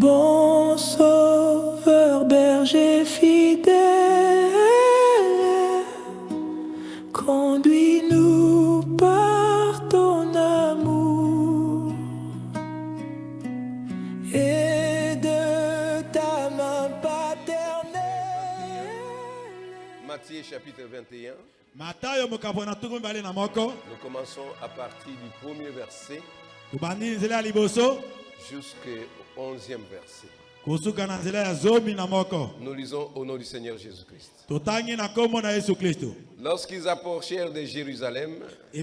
Bon sauveur, berger fidèle, conduis-nous par ton amour et de ta main paternelle. Matthieu chapitre 21. Nous commençons à partir du premier verset jusqu'au 11e verset. Nous lisons au nom du Seigneur Jésus-Christ. Lorsqu'ils approchèrent de Jérusalem et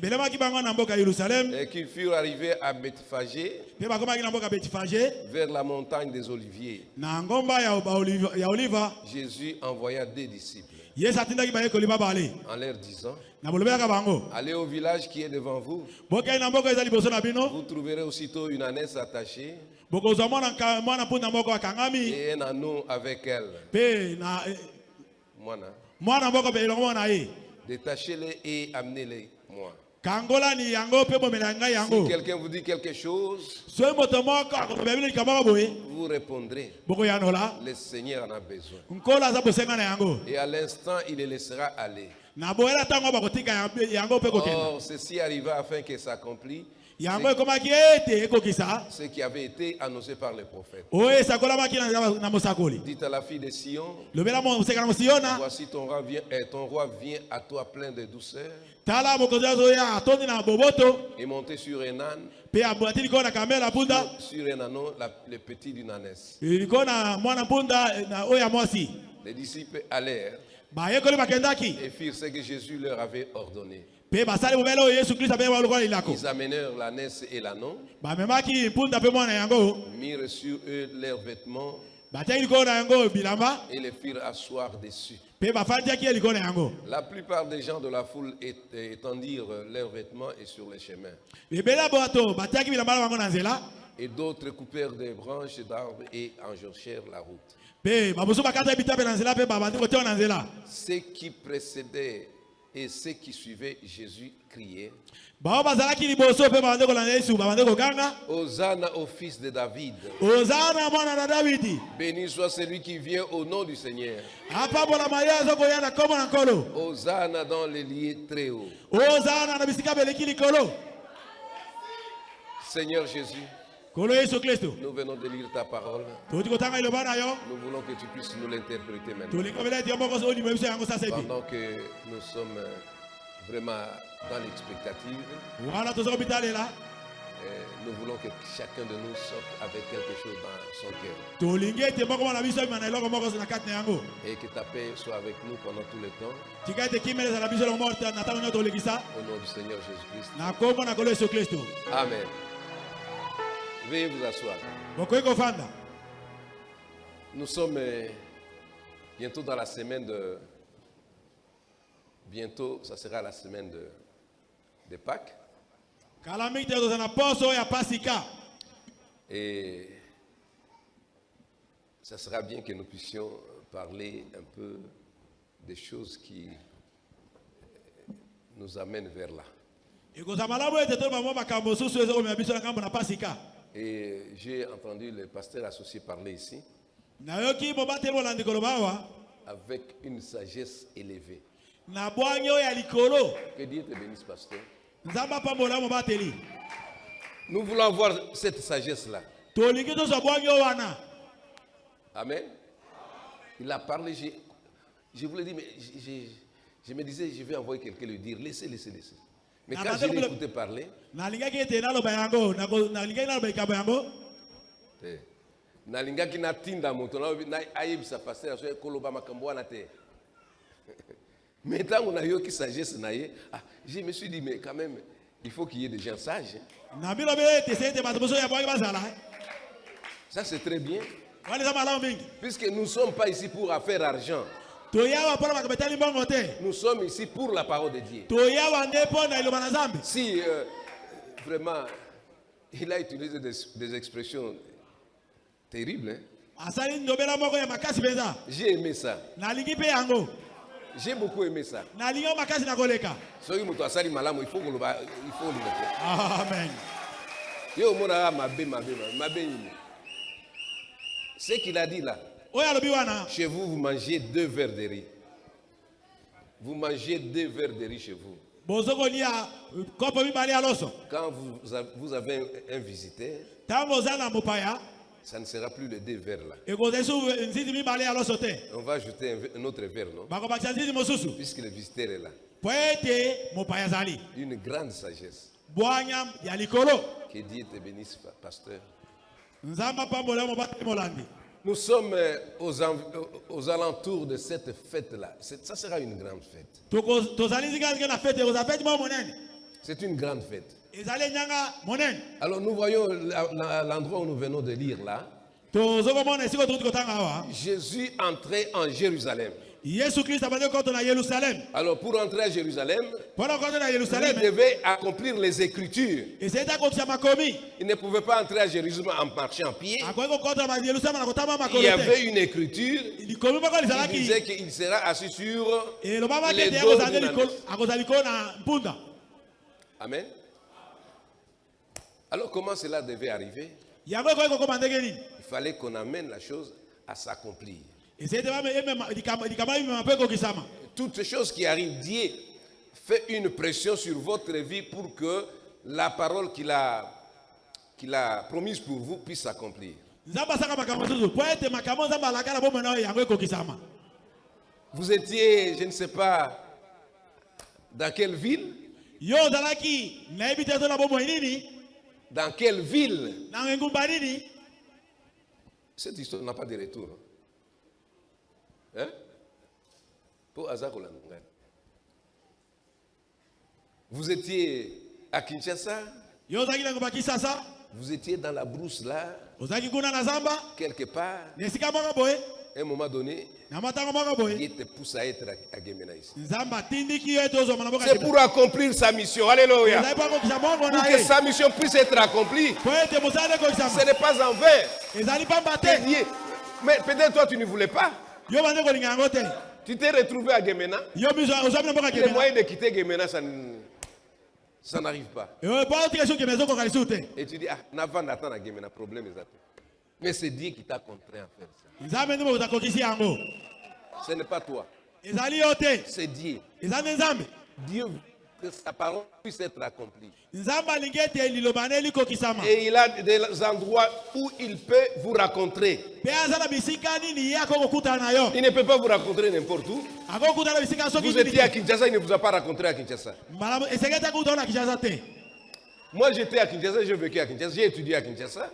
qu'ils furent arrivés à Bethphagée, vers la montagne des Oliviers, Jésus envoya des disciples en leur disant: allez au village qui est devant vous. Vous trouverez aussitôt une ânesse attachée et un anneau avec elle. Détachez-les et amenez-les moi. Si quelqu'un vous dit quelque chose, vous répondrez: le Seigneur en a besoin. Et à l'instant, il les laissera aller. Or, ceci arriva afin que s'accomplisse ce qui avait été annoncé par les prophètes. Dites à la fille de Sion: voici ton roi vient à toi plein de douceur. Et monté sur un âne, sur un anneau, le petit d'une ânesse. Les disciples allèrent et firent ce que Jésus leur avait ordonné. Ils amenèrent l'ânesse et l'anneau, mirent sur eux leurs vêtements et les firent asseoir dessus. La plupart des gens de la foule étendirent leurs vêtements et sur les chemins. Et d'autres coupèrent des branches d'arbres et enjorchèrent la route. Ceux qui précédaient et ceux qui suivaient Jésus criaient: Hosanna au fils de David. Béni soit celui qui vient au nom du Seigneur. Hosanna dans les lieux très hauts. Seigneur Jésus, nous venons de lire ta parole. Nous voulons que tu puisses nous l'interpréter maintenant. Pendant que nous sommes vraiment dans l'expectative, nous voulons que chacun de nous sorte avec quelque chose dans son cœur. Et que ta paix soit avec nous pendant tout le temps. Au nom du Seigneur Jésus-Christ. Amen. Veuillez vous asseoir. Nous sommes bientôt dans la semaine de... Bientôt, ça sera la semaine de Pâques. Et ça sera bien que nous puissions parler un peu des choses qui nous amènent vers là. Et j'ai entendu le pasteur associé parler ici avec une sagesse élevée. Que Dieu te bénisse, pasteur. Nous voulons avoir cette sagesse-là. Amen. Il a parlé, je voulais dire, mais je me disais, je vais envoyer quelqu'un lui dire: laissez. Mais quand je l'ai écouté parler, maintenant on a eu qui sagesse, je me suis dit, mais quand même, il faut qu'il y ait des gens sages. Ça c'est très bien. Puisque nous ne sommes pas ici pour faire argent. Nous sommes ici pour la parole de Dieu. Si vraiment il a utilisé des expressions terribles, hein? J'ai aimé ça. J'ai beaucoup aimé ça. Il faut le Amen. Ce qu'il a dit là. Chez vous, vous mangez 2 verres de riz. Vous mangez 2 verres de riz chez vous. Quand vous avez un visiteur, ça ne sera plus les 2 verres là. On va ajouter un autre verre, non? Puisque le visiteur est là. Une grande sagesse. Que Dieu te bénisse, pasteur. Nous sommes aux alentours de cette fête-là. Ça sera une grande fête. C'est une grande fête. Alors nous voyons l'endroit où nous venons de lire là. Jésus entrait en Jérusalem. Alors pour entrer à Jérusalem, il devait accomplir les Écritures. Il ne pouvait pas entrer à Jérusalem en marchant en pied. Il y avait une écriture qui disait qu'il sera assis sur les dos d'une ânesse. Amen. Alors comment cela devait arriver? Il fallait qu'on amène la chose à s'accomplir. Toutes choses qui arrivent, Dieu fait une pression sur votre vie pour que la parole qu'il a promise pour vous puisse s'accomplir. Vous étiez, je ne sais pas, dans quelle ville? Dans quelle ville? Cette histoire n'a pas de retour. Hein? Vous étiez à Kinshasa? Vous étiez dans la brousse là? Quelque part? À un moment donné, il te pousse à être à Gemena ici. C'est pour accomplir sa mission. Alléluia. Pour que sa mission puisse être accomplie. Ce n'est pas en vain. Mais peut-être toi tu ne voulais pas. Tu t'es retrouvé à Gemena. Les moyens de quitter Gemena, ça n'arrive pas. Et tu dis, Navan attend à Gemena, problème est atteint. Mais c'est Dieu qui t'a contraint à faire ça. Ce n'est pas toi. C'est Dieu. Dieu veut que sa parole puisse être accomplie. Et il a des endroits où il peut vous rencontrer. Il ne peut pas vous rencontrer n'importe où. Vous étiez à Kinshasa, il ne vous a pas rencontré à Kinshasa. Moi j'étais à Kinshasa, j'ai vécu à Kinshasa, j'ai étudié à Kinshasa.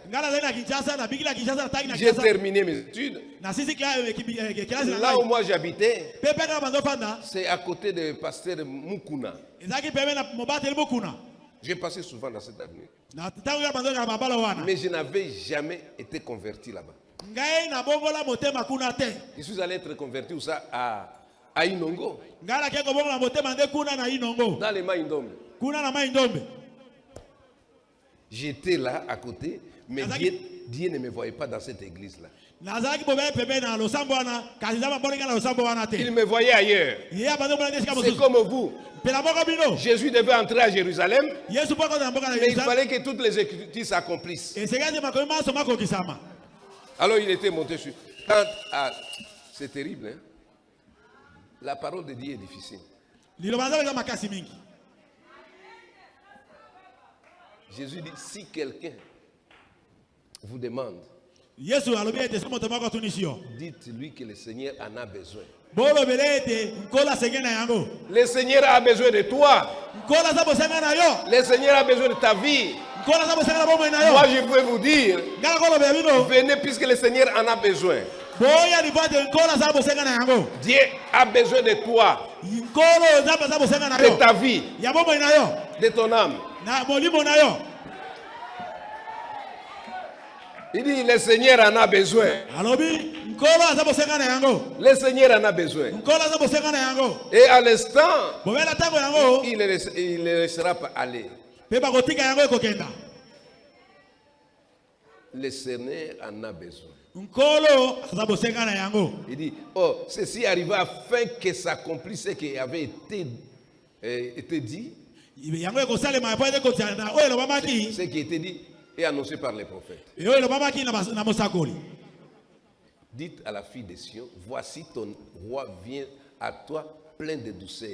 J'ai terminé mes études. Là où moi j'habitais, c'est à côté de pasteur Mukuna. J'ai passé souvent dans cette avenue. Mais je n'avais jamais été converti là-bas. Je suis allé être converti où ça à Inongo. Dans les Maïndombe. J'étais là à côté, mais Dieu ne me voyait pas dans cette église-là. Il me voyait ailleurs. C'est comme vous. Jésus devait entrer à Jérusalem, mais il fallait que toutes les écritures s'accomplissent. Alors il était monté sur... C'est terrible, hein? La parole de Dieu est difficile. Jésus dit, si quelqu'un vous demande, dites-lui que le Seigneur en a besoin. Le Seigneur a besoin de toi. Le Seigneur a besoin de ta vie. Moi je peux vous dire, venez puisque le Seigneur en a besoin. Dieu a besoin de toi, de ta vie, de ton âme. Il dit le Seigneur en a besoin. Le Seigneur en a besoin. Et à l'instant, il ne laissera pas aller. Le Seigneur en a besoin. Il dit, oh, ceci arriva afin que s'accomplisse ce qui avait été dit. Ce qui était dit et annoncé par les prophètes. dites à la fille de Sion, voici ton roi vient à toi plein de douceur.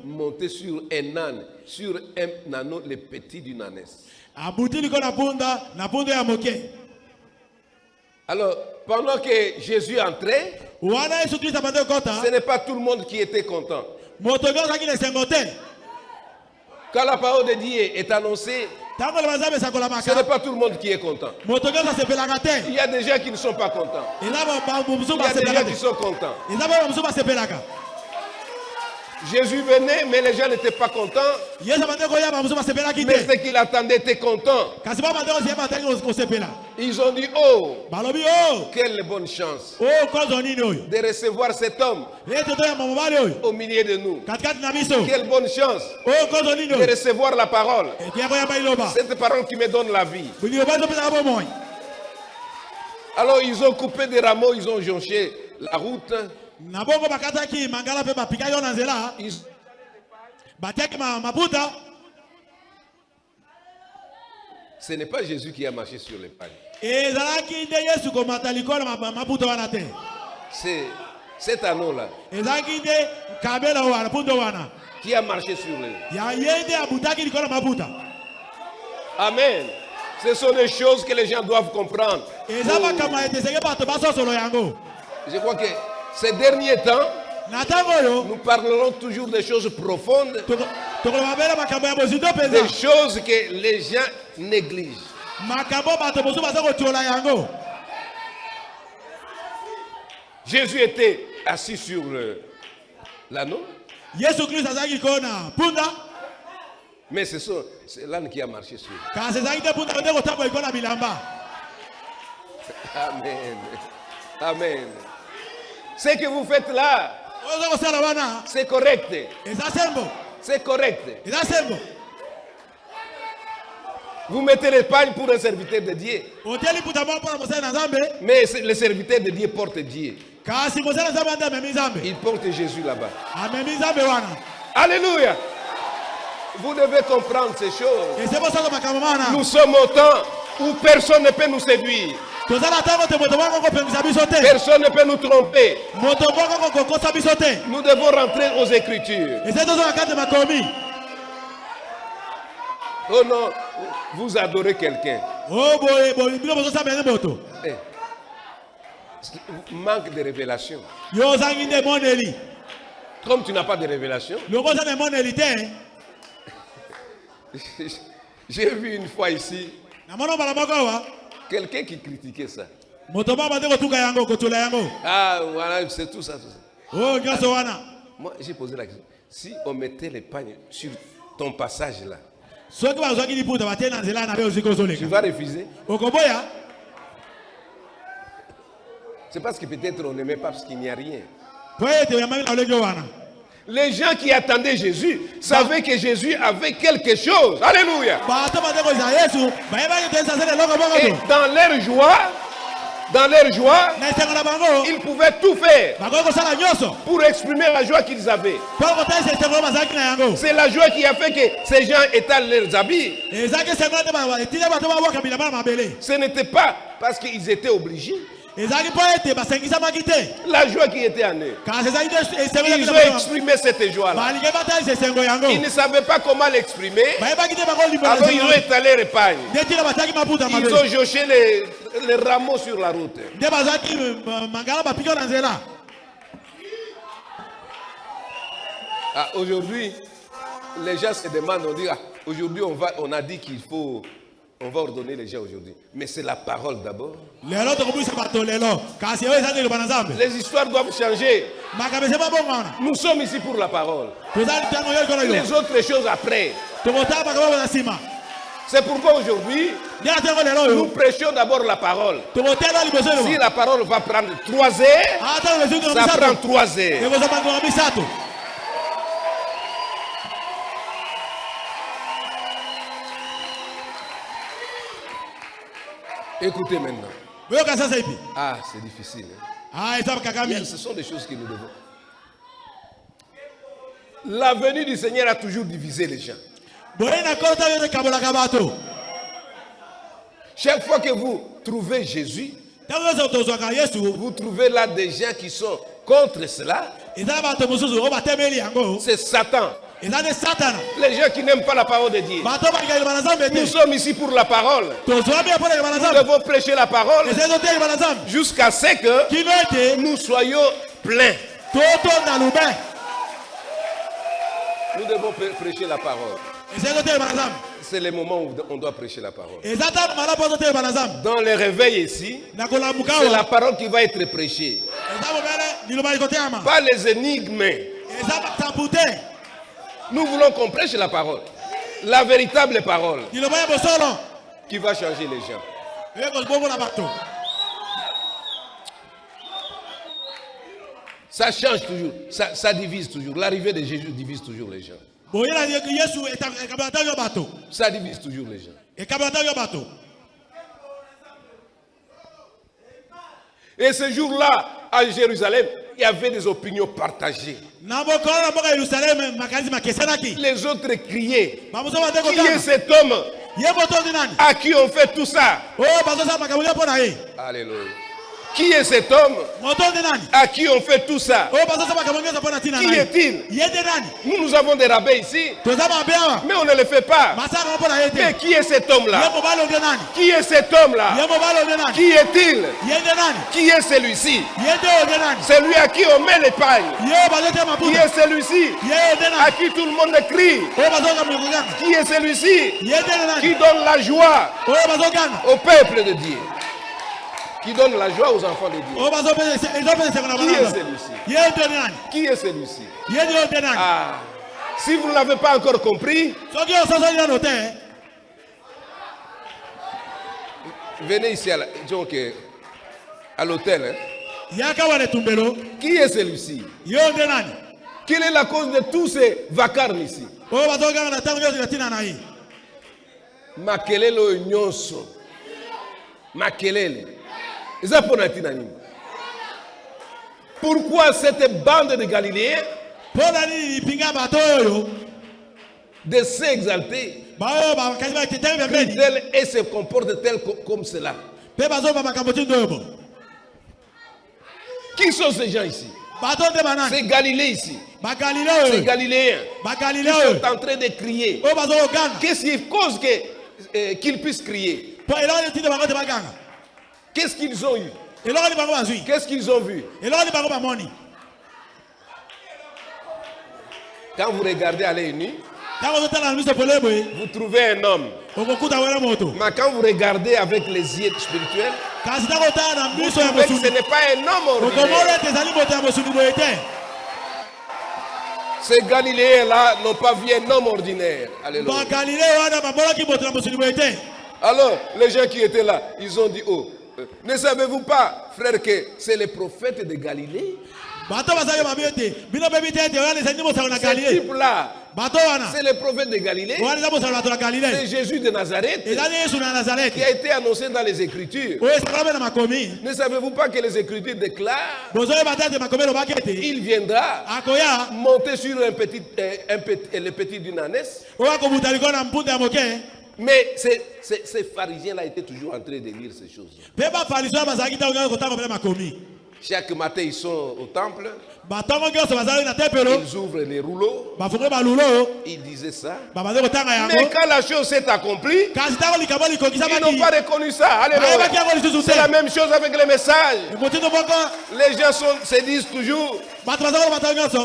Montez sur un âne, sur un âneau, le petit d'une ânesse. Alors, pendant que Jésus entrait, ce n'est pas tout le monde qui était content. Quand la parole de Dieu est annoncée, ce n'est pas tout le monde qui est content. Il y a des gens qui ne sont pas contents. Il y a des gens qui sont contents. Jésus venait, mais les gens n'étaient pas contents. Mais ce qu'ils attendaient était content. Ils ont dit, oh, quelle bonne chance de recevoir cet homme au milieu de nous. Quelle bonne chance de recevoir la parole. Cette parole qui me donne la vie. Alors ils ont coupé des rameaux, ils ont jonché la route. Ce n'est pas Jésus qui a marché sur les pagnes. C'est cet anneau-là qui a marché sur les. Amen. Ce sont des choses que les gens doivent comprendre. Je crois que ces derniers temps, nous parlerons toujours des choses profondes, des choses que les gens négligent. Jésus était assis sur l'anneau. Mais c'est l'âne qui a marché sur. Amen. Amen. Ce que vous faites là, c'est correct. C'est correct. Vous mettez l'épargne pour un serviteur de Dieu. Mais le serviteur de Dieu porte Dieu. Il porte Jésus là-bas. Alléluia. Vous devez comprendre ces choses. Nous sommes au temps où personne ne peut nous séduire. Personne ne peut nous tromper. Nous devons rentrer aux Écritures. Oh non, vous adorez quelqu'un. Manque de révélation. Comme tu n'as pas de révélation. J'ai vu une fois ici quelqu'un qui critiquait ça. Ah, voilà, c'est tout ça, tout ça. Moi, j'ai posé la question. Si on mettait les pagnes sur ton passage là, tu vas refuser? C'est parce que peut-être on n'aimait pas parce qu'il n'y a rien. Les gens qui attendaient Jésus savaient que Jésus avait quelque chose. Alléluia. Et dans leur joie, ils pouvaient tout faire pour exprimer la joie qu'ils avaient. C'est la joie qui a fait que ces gens étalent leurs habits. Ce n'était pas parce qu'ils étaient obligés. La joie qui était en eux. Ils ont exprimé cette joie-là. Ils ne savaient pas comment l'exprimer. Alors ils ont étalé les pagnes. Ils ont joché les rameaux sur la route. Ah, aujourd'hui, les gens se demandent, on dit, ah, aujourd'hui on a dit qu'il faut... On va ordonner les gens aujourd'hui. Mais c'est la parole d'abord. Les histoires doivent changer. Nous sommes ici pour la parole. Les autres choses après. C'est pourquoi aujourd'hui, nous prêchons d'abord la parole. Si la parole va prendre 3 heures, ça prend 3 heures. Écoutez maintenant. Ah, c'est difficile. Hein? Ce sont des choses que nous devons. La venue du Seigneur a toujours divisé les gens. Chaque fois que vous trouvez Jésus, vous trouvez là des gens qui sont contre cela. C'est Satan. Les gens qui n'aiment pas la parole de Dieu. Nous sommes ici pour la parole. Nous devons prêcher la parole jusqu'à ce que nous soyons pleins. Nous devons prêcher la parole. C'est le moment où on doit prêcher la parole. Dans le réveil ici, c'est la parole qui va être prêchée. Pas les énigmes. Nous voulons qu'on prêche la parole. La véritable parole. Qui va changer les gens. Ça change toujours. Ça divise toujours. L'arrivée de Jésus divise toujours les gens. Ça divise toujours les gens. Et ce jour-là, à Jérusalem, il y avait des opinions partagées. Les autres criaient. Qui est cet homme à qui on fait tout ça? Alléluia. Qui est cet homme à qui on fait tout ça? Qui est-il? Nous avons des rabbins ici, mais on ne le fait pas. Mais qui est cet homme-là? Qui est cet homme-là? Qui est-il? Qui est celui-ci? Celui à qui on met l'épagne. Qui est celui-ci à qui tout le monde crie? Qui est celui-ci qui donne la joie au peuple de Dieu? Qui donne la joie aux enfants de Dieu? Qui est celui-ci? Qui est celui-ci? Ah, si vous ne l'avez pas encore compris, venez ici à l'hôtel. Qui est celui-ci? Quelle est la cause de tous ces vacarmes ici? Makelele nyonso. Makelele. Pourquoi cette bande de Galiléens de s'exalter et se comportent-elles comme cela? Qui sont ces gens ici? C'est Galilée ici. C'est Galiléens qui sont en train de crier. Qu'est-ce qui cause qu'ils puissent crier? Qu'est-ce qu'ils ont eu? Qu'est-ce qu'ils ont vu? Quand vous regardez à l'œil nu, vous trouvez un homme. Mais quand vous regardez avec les yeux spirituels, vous trouvez que ce n'est pas un homme ordinaire. Ces Galiléens-là n'ont pas vu un homme ordinaire. Alléluia. Alors, les gens qui étaient là, ils ont dit, oh, ne savez-vous pas, frère, que c'est le prophète de Galilée? Ce type-là, c'est le prophète de Galilée. C'est Jésus de Nazareth qui a été annoncé dans les Écritures. Ne savez-vous pas que les Écritures déclarent il viendra monter sur le petit d'une ânesse? Mais ces pharisiens-là étaient toujours en train de lire ces choses. Chaque matin, ils sont au temple. Ils ouvrent les rouleaux. Ils disaient ça. Mais quand la chose s'est accomplie, ils n'ont pas reconnu ça. Alléluia. C'est la même chose avec les messages. Les gens se disent toujours,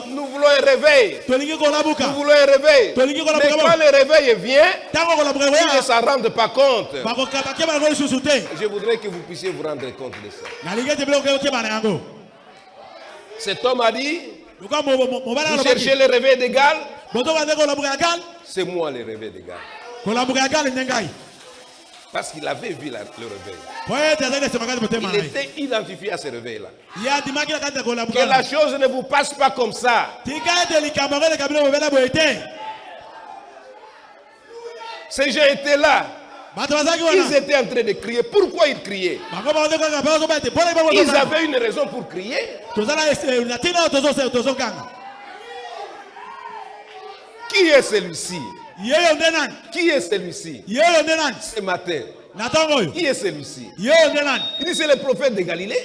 nous voulons un réveil. Nous voulons un réveil. Mais quand le réveil vient, ils ne s'en rendent pas compte. Je voudrais que vous puissiez vous rendre compte de ça. Cet homme a dit, vous cherchez le réveil d'égal? C'est moi le réveil d'égal. Parce qu'il avait vu le réveil. Il était identifié à ce réveil-là. Que la chose ne vous passe pas comme ça. Ces gens étaient là. Ils étaient en train de crier. Pourquoi ils criaient? Ils avaient une raison pour crier. Qui est celui-ci? Qui est celui-ci? Ce matin, Qui est celui-ci? Il dit c'est le prophète de Galilée.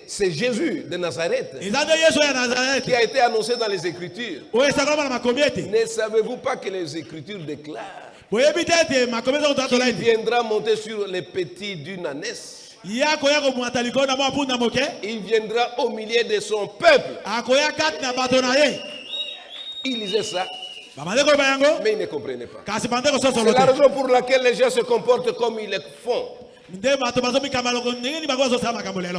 C'est Jésus de Nazareth qui a été annoncé dans les Écritures. Ne savez-vous pas que les Écritures déclarent qu'il viendra monter sur les petits d'une ânesse? Il viendra au milieu de son peuple. Il lisait ça, mais il ne comprenait pas. C'est la raison pour laquelle les gens se comportent comme ils le font.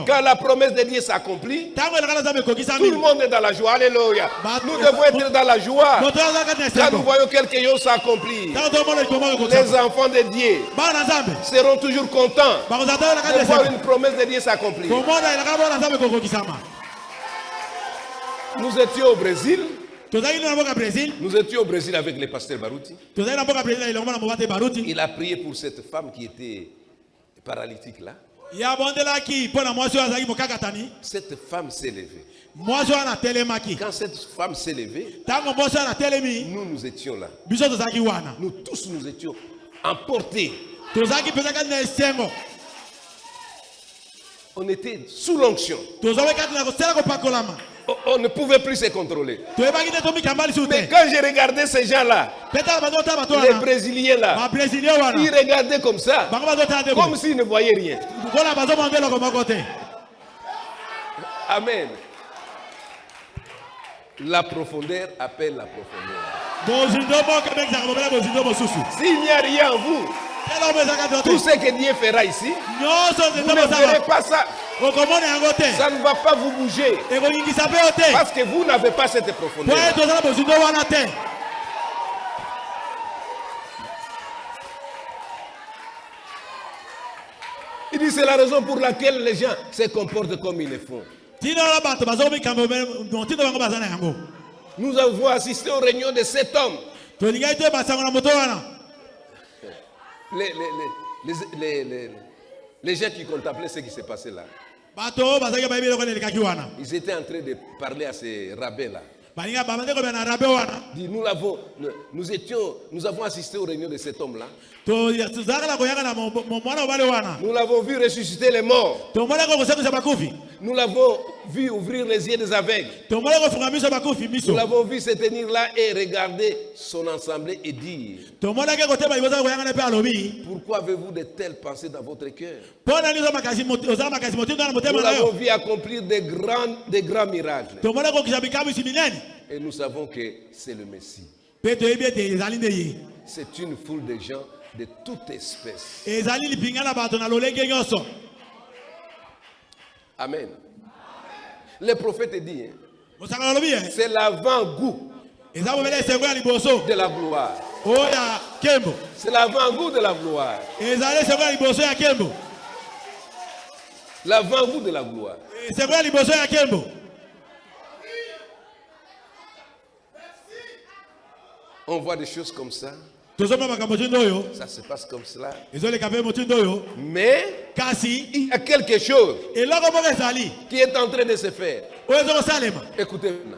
Quand la promesse de Dieu s'accomplit, tout le monde est dans la joie. Alléluia. Nous devons être dans la joie. Quand nous voyons quelque chose s'accomplir, les enfants de Dieu seront toujours contents de voir une promesse de Dieu s'accomplir. Nous étions au Brésil. Nous étions au Brésil avec le pasteur Baruti. Il a prié pour cette femme qui était paralytique là. Cette femme s'est levée. Quand cette femme s'est levée, nous étions là. Nous tous nous étions emportés. On était sous l'onction. On ne pouvait plus se contrôler. Mais quand j'ai regardé ces gens-là, les Brésiliens là, ils regardaient comme ça, comme s'ils ne voyaient rien. Amen. La profondeur appelle la profondeur. S'il n'y a rien en vous, tout ce que Dieu fera ici, vous ne verrez pas ça. Ça ne va pas vous bouger. Parce que vous n'avez pas cette profondeur. Il dit c'est la raison pour laquelle les gens se comportent comme ils le font. Nous avons assisté aux réunions de 7 hommes. Les gens qui contemplaient ce qui s'est passé là, ils étaient en train de parler à ces rabbins-là. Nous avons assisté aux réunions de cet homme-là. Nous l'avons vu ressusciter les morts. Nous l'avons vu ouvrir les yeux des aveugles. Nous l'avons vu se tenir là et regarder son assemblée et dire: pourquoi avez-vous de telles pensées dans votre cœur? Nous l'avons vu accomplir des grands miracles. Et nous savons que c'est le Messie. C'est une foule de gens de toute espèce. Amen. Le prophète dit, c'est l'avant-goût de la gloire. C'est l'avant-goût de la gloire. L'avant-goût de la gloire. On voit des choses comme ça. Ça se passe comme cela. Mais il y a quelque chose qui est en train de se faire. Écoutez maintenant.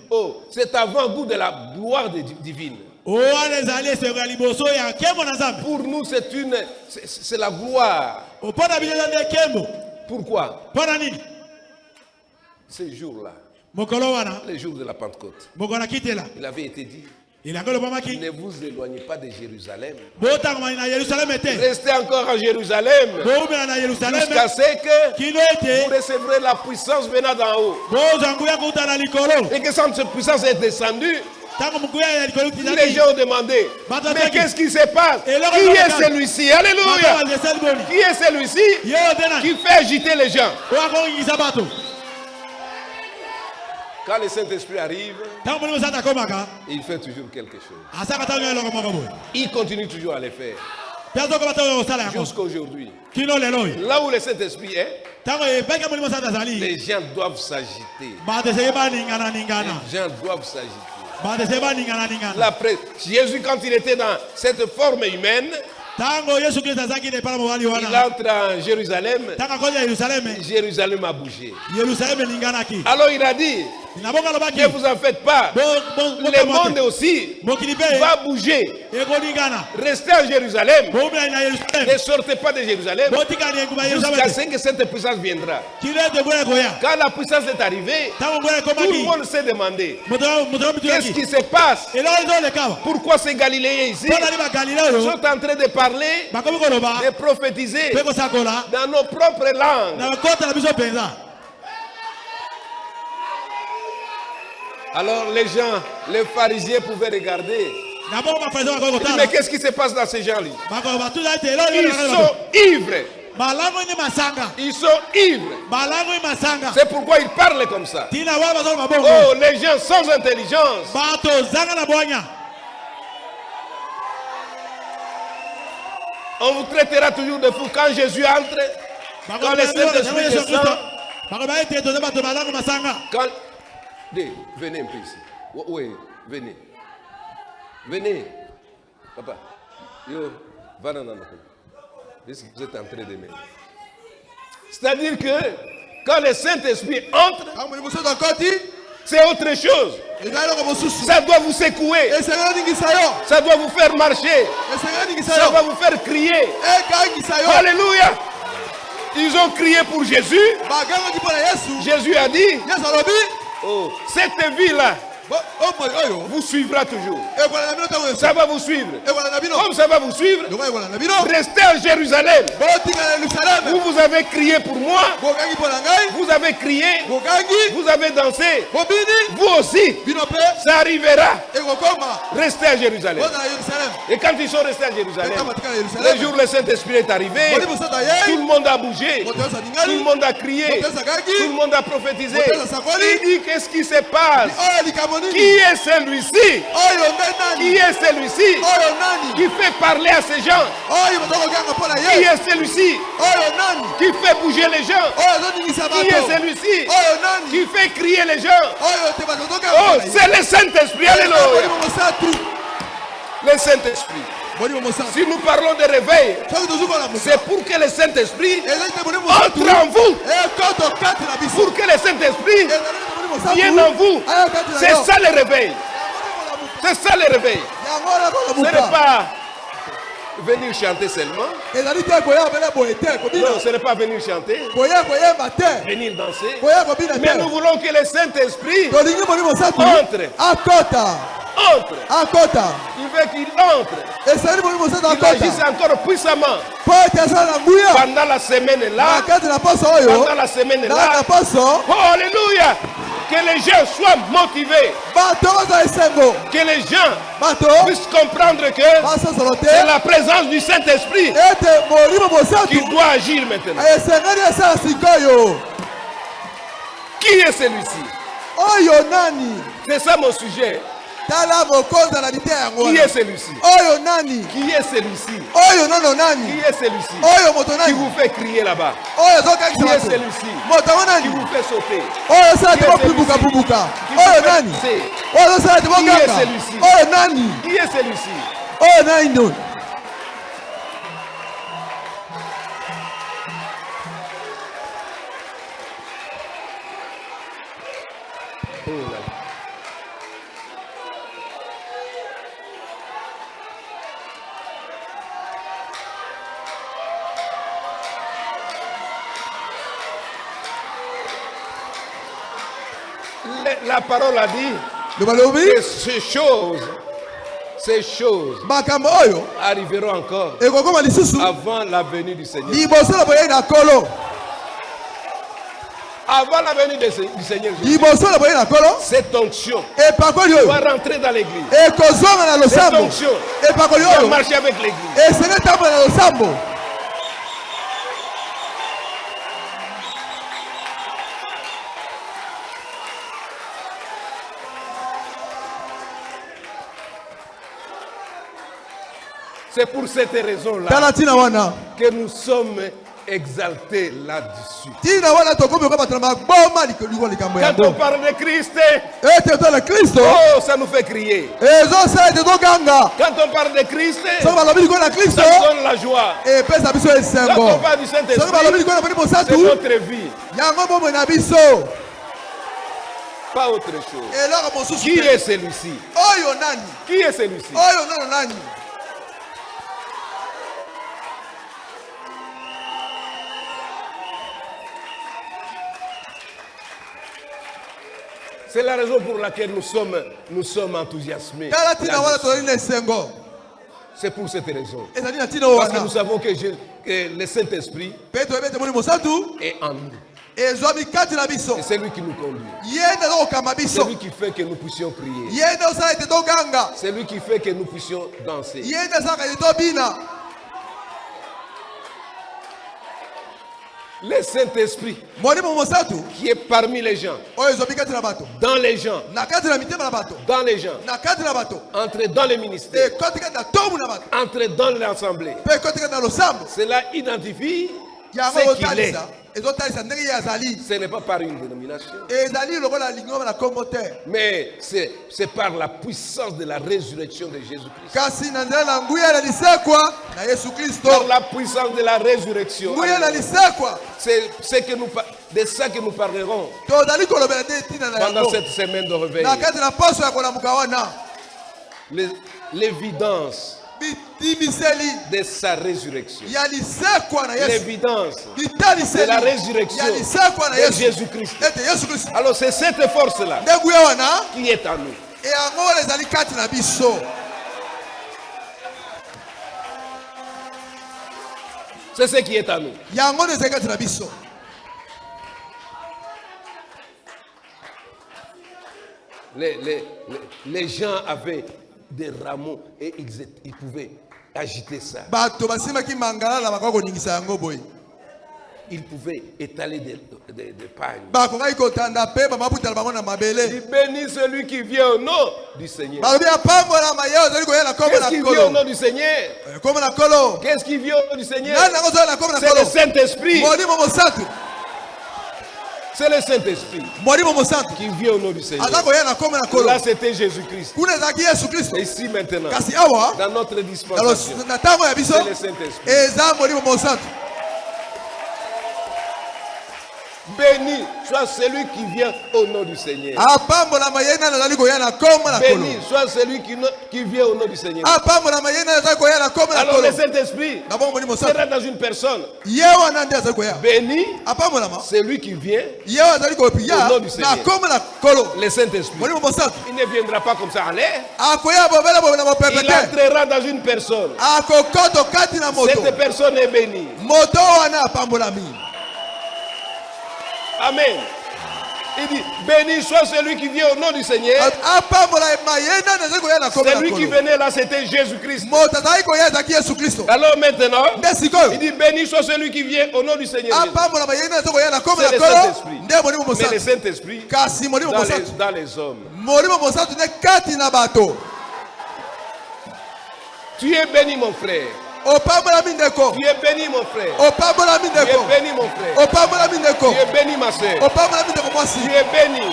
Oh, c'est avant-goût de la gloire divine. Pour nous, c'est la gloire. Pourquoi? Ces jours-là, les jours de la Pentecôte, il avait été dit: ne vous éloignez pas de Jérusalem. Restez encore à Jérusalem jusqu'à ce que vous recevrez la puissance venant d'en haut. Et que quand cette puissance est descendue, les gens ont demandé: mais qu'est-ce qui se passe? Qui est celui-ci? Alléluia. Qui est celui-ci qui fait agiter les gens? Quand le Saint-Esprit arrive, il fait toujours quelque chose. Il continue toujours à le faire. Jusqu'à aujourd'hui. Là où le Saint-Esprit est, les gens doivent s'agiter. Les gens doivent s'agiter. Jésus, quand il était dans cette forme humaine, il entre en Jérusalem. Jérusalem a bougé. Alors il a dit: Ne vous en faites pas. Le monde aussi va bouger. Restez à Jérusalem. Ne sortez pas de Jérusalem jusqu'à ce que cette puissance viendra. Quand la puissance est arrivée, tout le monde s'est demandé qu'est-ce qui se passe? Pourquoi ces Galiléens ici sont en train de parler, de prophétiser dans nos propres langues? Alors les gens, les pharisiens pouvaient regarder. Mais qu'est-ce qui se passe dans ces gens-là? Ils sont ivres. Ils sont ivres. C'est pourquoi ils parlent comme ça. Oh, les gens sans intelligence. On vous traitera toujours de fou quand Jésus entre. Quand le Saint-Esprit descend. Quand... Venez un peu ici. Oui, venez. Venez. Papa. Yo, va dans qu'est-ce que vous êtes en train de mettre? C'est-à-dire que quand le Saint-Esprit entre, c'est autre chose. Ça doit vous secouer. Ça doit vous faire marcher. Ça va vous faire crier. Alléluia. Ils ont crié pour Jésus. Jésus a dit, oh, cette vie-là vous suivra toujours. Ça va vous suivre. Comme ça va vous suivre, restez à Jérusalem. Vous avez crié pour moi. Vous avez crié. Vous avez dansé. Vous aussi. Ça arrivera. Restez à Jérusalem. Et quand ils sont restés à Jérusalem, le jour où le Saint-Esprit est arrivé, tout le monde a bougé. Tout le monde a crié. Tout le monde a prophétisé. Il dit, qu'est-ce qui se passe? Qui est celui-ci? Qui est celui-ci qui fait parler à ces gens? Qui est celui-ci qui fait bouger les gens? Qui est celui-ci qui fait crier les gens? Oh, c'est le Saint-Esprit. Alléluia. Le Saint-Esprit. Si nous parlons de réveil, c'est pour que le Saint-Esprit entre en vous. Pour que le Saint-Esprit vienne en vous. C'est ça le réveil. C'est ça le réveil. Ce n'est pas venir chanter seulement. Non, ce n'est pas venir chanter. Venir danser. Mais nous voulons que le Saint-Esprit entre. Il veut qu'il entre. Il agisse encore puissamment. Pendant la semaine là. Pendant la semaine là. Oh, alléluia. Que les gens soient motivés. Que les gens puissent comprendre que c'est la présence du Saint-Esprit qui doit agir maintenant. Qui est celui-ci? C'est ça mon sujet. Qui est celui-ci? Qui est celui-ci? Qui est celui-ci qui vous fait crier là-bas? Qui est celui-ci qui vous fait sauter? Qui est celui-ci qui vous fait danser? Qui est celui-ci? Qui est celui-ci? La parole a dit que ces choses arriveront encore avant la venue du Seigneur. Avant la venue du Seigneur Jésus, cette onction va rentrer dans l'église. Cette onction va marcher avec l'église. C'est pour cette raison-là que nous sommes exaltés là-dessus. Quand on parle de Christ, oh, ça nous fait crier. Quand on parle de Christ, ça nous donne la joie. Quand on parle du Saint-Esprit, c'est notre vie. Pas autre chose. Qui est celui-ci? Qui est celui-ci? C'est la raison pour laquelle nous sommes enthousiasmés. C'est pour cette raison. Parce que nous savons que le Saint-Esprit est en nous. Et c'est lui qui nous conduit. C'est lui qui fait que nous puissions prier. C'est lui qui fait que nous puissions danser. Le Saint-Esprit qui est parmi les gens, dans les gens, dans les gens, entrer dans les ministères, entrer dans l'assemblée. Cela identifie ce qu'il est. Ce n'est pas par une dénomination, mais c'est par la puissance de la résurrection de Jésus-Christ. Par la puissance de la résurrection. C'est de ça que nous parlerons pendant cette semaine de réveil. L'évidence de sa résurrection. L'évidence de la résurrection de Jésus-Christ. Alors c'est cette force-là qui est en nous. C'est ce qui est en nous. Les gens avaient des rameaux et ils pouvaient agiter ça. Ils pouvaient étaler des pagnes. Il bénit celui qui vient au nom du Seigneur. Qu'est-ce qui vient au nom du Seigneur? Qu'est-ce qui vient au nom du Seigneur? C'est le Saint-Esprit. C'est le Saint-Esprit qui vient au nom du Seigneur. Là, c'était Jésus-Christ. Et ici, maintenant, dans notre dispensation, c'est le Saint-Esprit. Béni soit celui qui vient au nom du Seigneur. Béni soit celui qui vient au nom du Seigneur. Alors le Saint-Esprit sera dans une personne. Béni celui qui vient au nom du Seigneur. Le Saint-Esprit, il ne viendra pas comme ça en l'air. Il entrera dans une personne. Cette personne est bénie. Amen. Il dit, béni soit celui qui vient au nom du Seigneur. Celui qui venait là, c'était Jésus-Christ. Alors maintenant, il dit, béni soit celui qui vient au nom du Seigneur. C'est le Saint-Esprit. Mais le Saint-Esprit dans les hommes. Tu es béni, mon frère. Tu es béni, mon frère. Tu es béni, mon frère. Tu es béni, ma soeur. Tu es béni.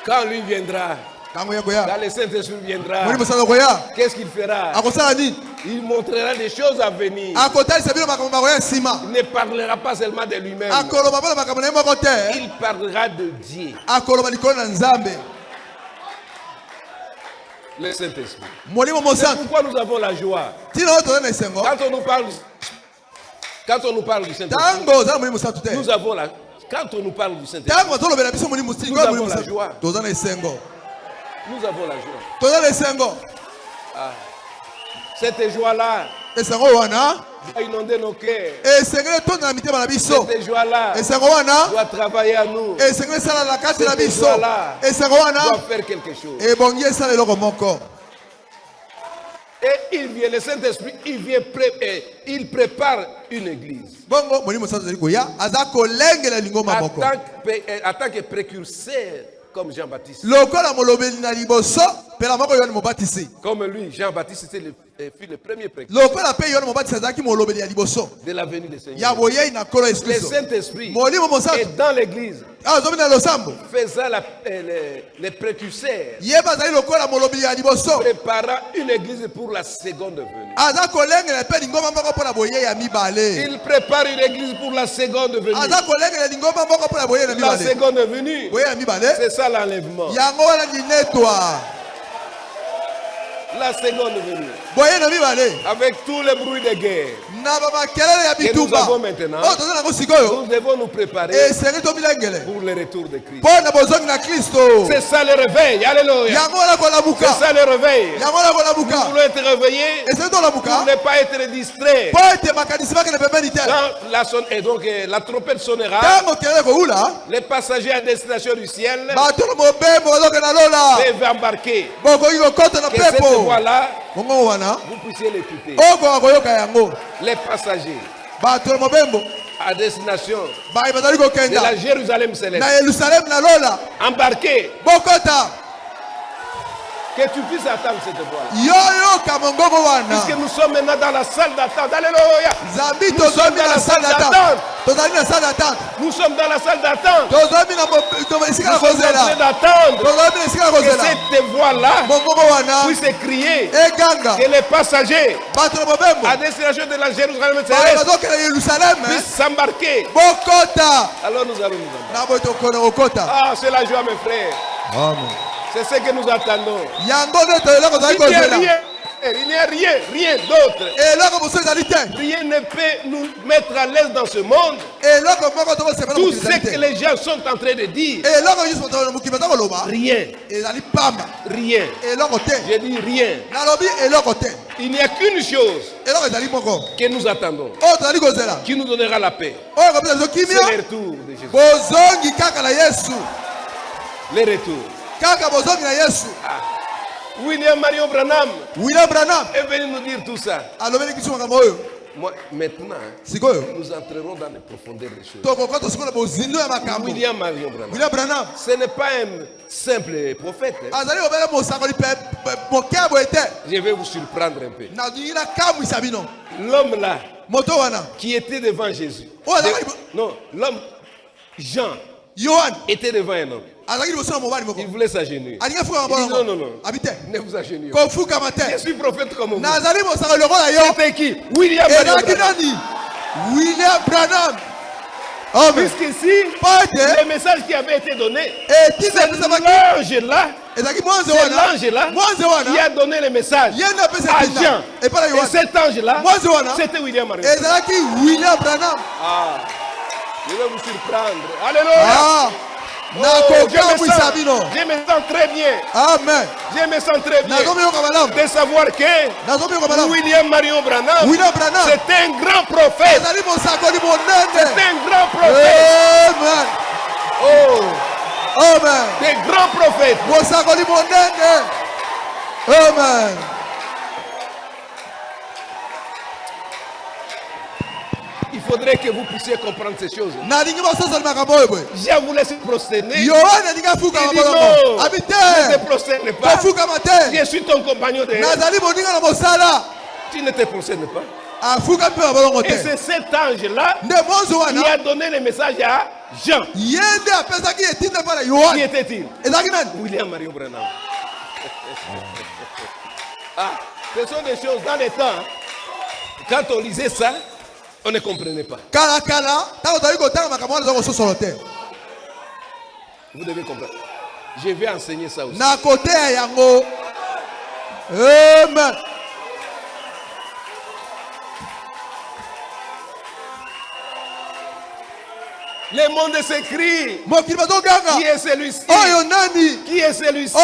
Quand lui viendra, quand le Saint-Esprit viendra, qu'est-ce qu'il fera? Il montrera des choses à venir. Il ne parlera pas seulement de lui-même. Il parlera de Dieu. Le Saint-Esprit. C'est pourquoi nous avons la joie. Quand on nous parle du Saint-Esprit, nous avons la joie. Quand on nous parle du Saint-Esprit, nous avons la joie. Nous avons la joie. Ah. Cette joie-là doit inonder nos cœurs. Cette joie-là doit travailler à nous. Cette joie-là doit faire quelque chose. Et il vient, le Saint-Esprit, il prépare une église. En tant que précurseur, comme Jean-Baptiste. Comme lui, Jean-Baptiste, c'était fut le premier précurseur de la venue du Seigneur. Le Saint-Esprit est dans l'église, faisant les précurseurs, préparant une église pour la seconde venue. Il prépare une église pour la seconde venue. La seconde venue, c'est ça l'enlèvement. La seconde venue, avec tous les bruits de guerre que nous avons maintenant, nous devons nous préparer pour le retour de Christ. C'est ça le réveil. Alléluia. C'est ça le réveil. Nous voulons être réveillés pour ne pas être distraits. Et donc la trompette sonnera. Les passagers à destination du ciel peuvent embarquer. Que cette voie-là, vous puissiez l'écouter. Les passagers à destination de la Jérusalem céleste, embarqués, que tu puisses attendre cette voie-là. Puisque nous sommes maintenant dans la salle d'attente. Alléluia. Nous sommes dans la salle d'attente. Nous sommes dans la salle d'attente. Nous sommes en train d'attendre que cette voix-là puisse crier, que les passagers à destination de la Jérusalem céleste puissent s'embarquer. Alors nous allons nous embarquer. Ah, c'est la joie, mes frères. Amen. C'est ce que nous attendons. Il n'y a rien d'autre. Rien ne peut nous mettre à l'aise dans ce monde. Tout ce que les gens sont en train de dire. Rien. Rien. J'ai dit rien. Il n'y a qu'une chose que nous attendons, qui nous donnera la paix. C'est le retour de Jésus. Le retour. William Marion Branham est venu nous dire tout ça. Moi, maintenant, nous entrerons dans les profondeurs des choses. William Marion Branham, ce n'est pas un simple prophète. Je vais vous surprendre un peu. L'homme là, qui était devant Jésus. Non, l'homme, Jean, était devant un homme. Il voulait s'agenouiller. Il dit non, ne vous agenouillez pas. Je suis prophète comme vous. C'était qui? William Branham. Puisqu'ici, le message qui avait été donné, c'est l'ange-là. C'est l'ange-là qui a donné le message à Jean. Et cet ange-là, c'était William Branham. Je vais vous surprendre. Alléluia. Je me sens très bien. Amen. Je me sens très bien de savoir que William Marion Branham, c'est un grand prophète. C'est un grand prophète. Amen. Des grands prophètes. Amen. Il faudrait que vous puissiez comprendre ces choses. Je vous laisse prosterner. Il dit non, ne te prosterne pas. Je suis ton compagnon de tu ne te prosternes pas. Et c'est cet ange-là qui a donné le message à Jean. Qui était-il? William Marion Branham. Ce sont des choses dans les temps. Quand on lisait ça, on ne comprenait pas. Vous devez comprendre. Je vais enseigner ça aussi. Amen. Le monde s'écrie. Qui est celui-ci? Qui est celui-ci?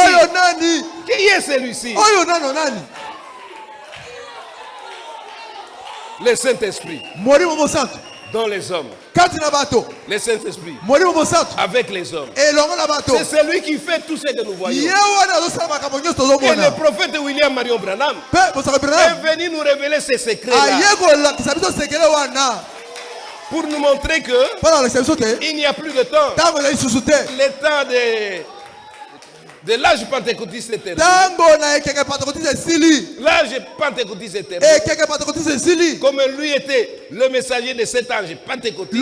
Qui est celui-ci? Le Saint-Esprit dans les hommes. Le Saint-Esprit avec les hommes. C'est celui qui fait tout ce que nous voyons. Et le prophète William Marion Branham est venu nous révéler ces secrets-là. Pour nous montrer que il n'y a plus de temps. Le temps De l'âge pentecôtiste éternel. L'âge pentecôtiste éternel. Comme lui était le messager de cet ange pentecôtiste.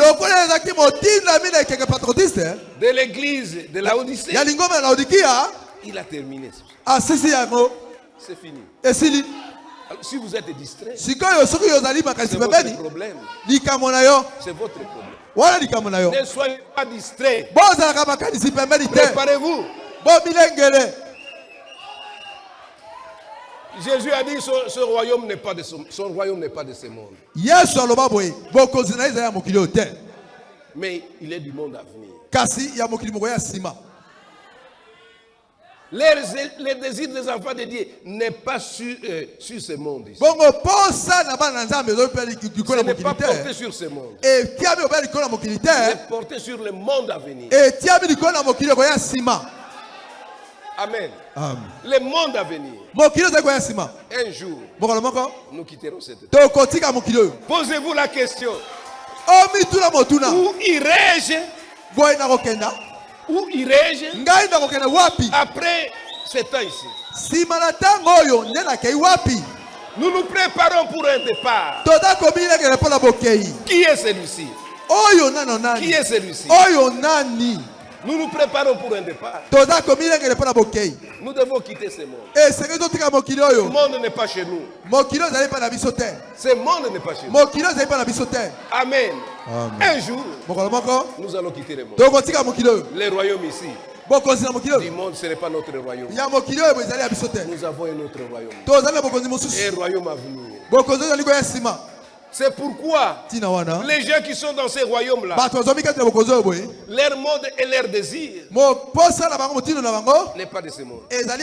De l'église de Laodicée. Il a terminé. C'est fini. Alors, si vous êtes distrait, c'est votre problème. C'est votre problème. Ne soyez pas distrait. Préparez-vous. Jésus a dit son royaume n'est pas de ce monde. Mais il est du monde à venir. Les désirs des enfants de Dieu n'est pas sur ce monde ici. Ce n'est pas porté sur ce monde. C'est porté sur le monde à venir. Amen. Le monde à venir. Un jour, nous quitterons cette terre. Posez-vous la question. Où irai-je? Où irai-je après ce temps ici? Nous nous préparons pour un départ. Qui est celui-ci? Qui est celui-ci? Nous nous préparons pour un départ. Nous devons quitter ce monde. Le monde n'est pas chez nous. Ce monde n'est pas chez nous. Amen. Un jour, nous allons quitter le monde. Les royaumes ici. Du monde, ce n'est pas notre royaume. Nous avons un autre royaume. Un royaume à venir. C'est pourquoi les gens qui sont dans ces royaumes-là, leur mode et leur désir n'est pas de ce monde. C'est la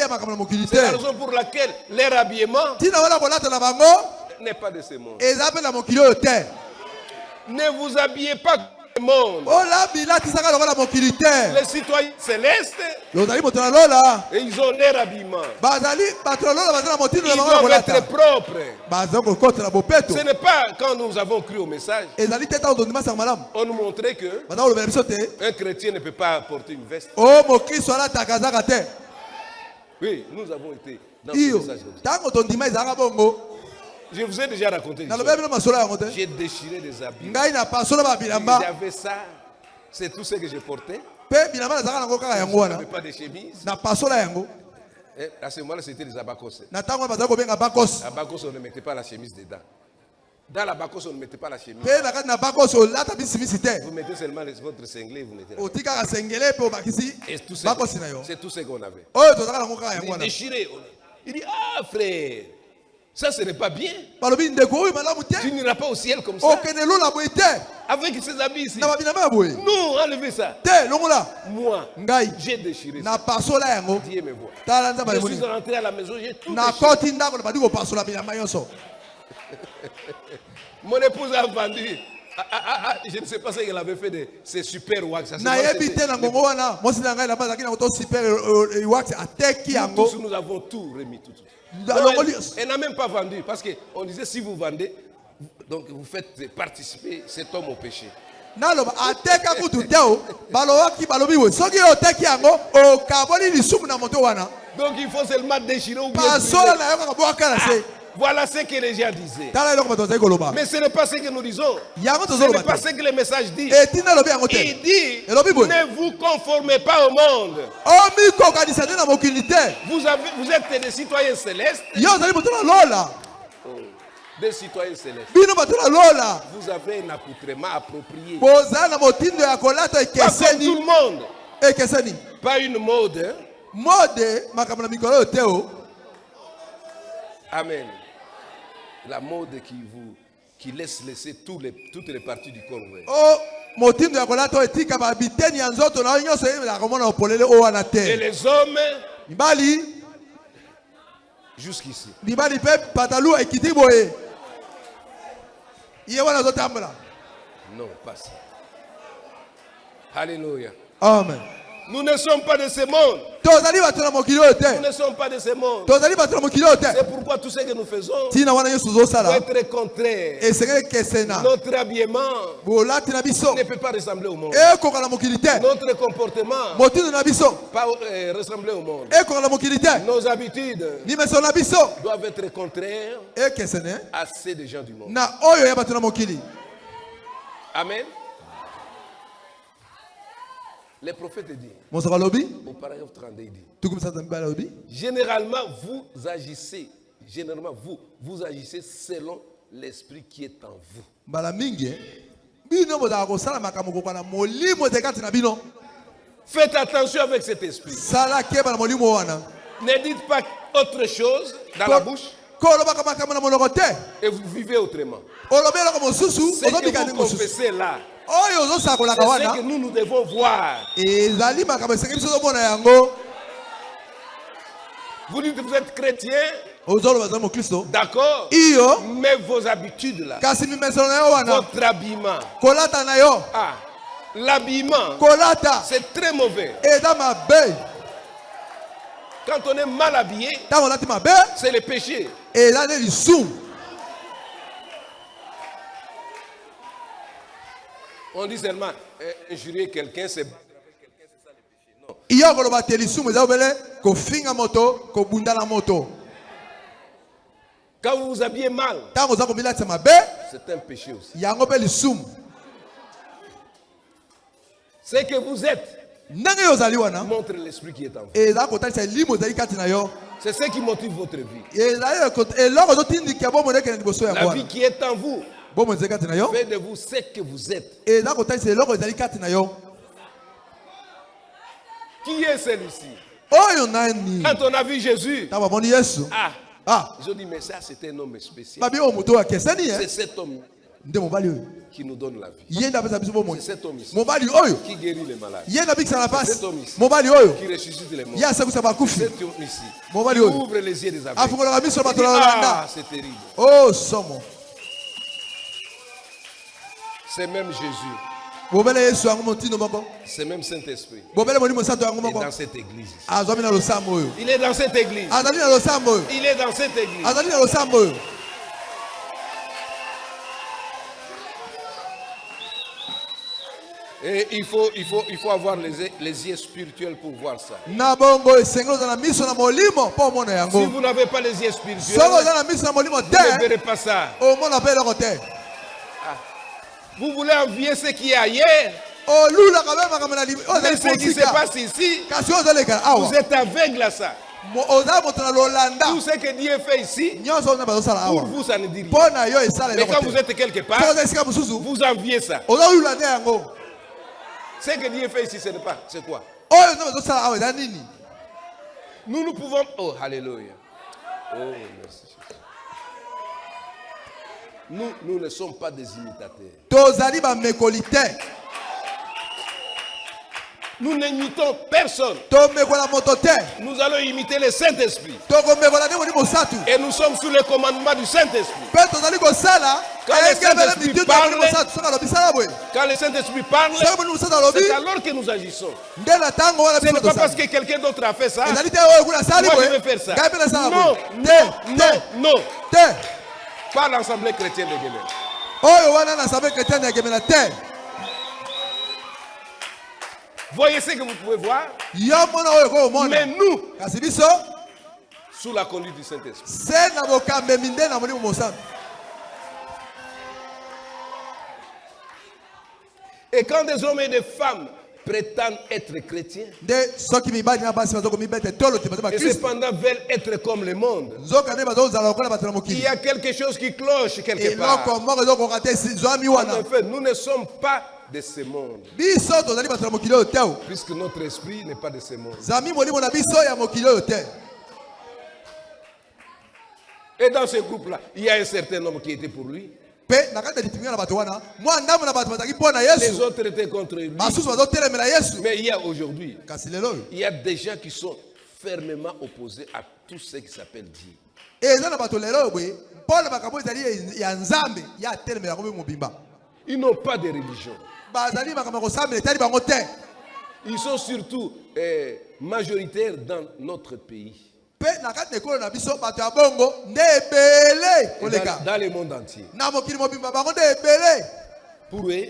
raison pour laquelle leur habillement n'est pas de ce monde. Ne vous habillez pas comme le monde. Les citoyens célestes, et ils ont leur habillement. Ils doivent être propres. Ce n'est pas quand nous avons cru au message, on nous montrait que un chrétien ne peut pas porter une veste. Oui, nous avons été dans ce message. Je vous ai déjà raconté. J'ai déchiré des habits. J'avais ça. C'est tout ce que je portais. Je n'avais pas de chemise. À ce moment-là, c'était des abacos. Abacos, on ne mettait pas la chemise dedans. Dans l'abacos, on ne mettait pas la chemise. Vous mettez seulement votre singlet et vous mettez la chemise. C'est tout ce qu'on avait. Il est déchiré. Il dit, ah frère, ça ce n'est pas bien. Tu n'iras pas au ciel comme ça. Avec ces habits ici. Non, enlevez ça. Moi, j'ai déchiré ça. Dieu me voit. Je suis rentré à la maison, j'ai tout déchiré. Mon épouse a vendu. Je ne sais pas ce qu'elle avait fait de ces super wax. Nous tous, nous avons tout remis. Tout. Elle n'a même pas vendu parce qu'on disait si vous vendez, donc vous faites participer cet homme au péché. Donc il faut seulement déchirer ou bien voilà ce que les gens disaient. Mais ce n'est pas ce que nous disons. Ce n'est pas ce que le message dit. Il dit, ne vous conformez pas au monde. Vous êtes des citoyens célestes. Des citoyens célestes. Vous avez un accoutrement approprié. Pas comme tout le monde. Pas une mode. Amen. La mode qui laisse laisser toutes les parties du corps. Et les hommes jusqu'ici. Non, pas ça. Alléluia. Amen. Nous ne sommes pas de ce monde. Nous ne sommes pas de ce monde. C'est pourquoi tout ce que nous faisons doit être contraire. Notre habillement ne peut pas ressembler au monde. Notre comportement pas ressembler au monde. Nos habitudes doivent être contraires à ceux des gens du monde. Amen. Les prophètes disent, au paragraphe 32, il dit, généralement vous agissez selon l'esprit qui est en vous. Faites attention avec cet esprit. Ne dites pas autre chose dans la bouche et vous vivez autrement. Ce que vous confessez là, c'est ce que nous devons voir. Vous dites que vous êtes chrétien, d'accord, mais vos habitudes là, votre habillement, l'habillement, c'est très mauvais. Quand on est mal habillé, c'est le péché. On dit seulement injurier quelqu'un, c'est ça le péché. Non. Quand vous vous habillez mal, c'est un péché aussi. C'est que vous êtes montre l'esprit qui est en vous. C'est ce qui motive votre vie. La vie qui est en vous fait de vous ce que vous êtes. Qui est celui-ci? Quand on a vu Jésus, je dis mais ça c'est un homme spécial. C'est cet homme qui nous donne la vie. C'est cet homme ici qui guérit les malades. C'est cet homme ici qui ressuscite les morts. C'est cet homme ici qui ouvre les yeux des aveugles. C'est terrible. C'est même Jésus. C'est même Saint-Esprit. Il est dans cette église. Il est dans cette église. Il est dans cette église. Et il faut avoir les yeux spirituels pour voir ça. Si vous n'avez pas les yeux spirituels, vous ne verrez pas ça. Vous voulez envier ce qui est ailleurs, mais ce qui se passe ici, vous êtes aveugle à ça. Tout ce que Dieu fait ici, pour vous ça ne dit rien. Mais quand vous êtes quelque part, vous enviez ça. Ce que Dieu fait ici, c'est quoi? Nous pouvons... Oh, alléluia. Oh, merci Jésus. Nous ne sommes pas des imitateurs. Nous n'imitons personne. Nous allons imiter le Saint-Esprit. Et nous sommes sous le commandement du Saint-Esprit. Quand le Saint-Esprit parle, c'est alors que nous agissons. Ce n'est pas parce que quelqu'un d'autre a fait ça. Moi je vais faire ça. Non. Pas l'Assemblée chrétienne de Guémel. Voyez ce que vous pouvez voir. Mais nous, sous la conduite du Saint-Esprit. Et quand des hommes et des femmes prétendent être chrétiens, et cependant veulent être comme le monde, il y a quelque chose qui cloche quelque part. En fait, nous ne sommes pas de ce monde, puisque notre esprit n'est pas de ce monde. Et dans ce groupe-là, il y a un certain nombre qui était pour lui. Les autres étaient contre lui. Mais il y a aujourd'hui, il y a des gens qui sont fermement opposés à tout ce qui s'appelle Dieu. Ils n'ont pas de religion. Ils sont surtout majoritaires dans notre pays. Dans le monde entier. Pour eux,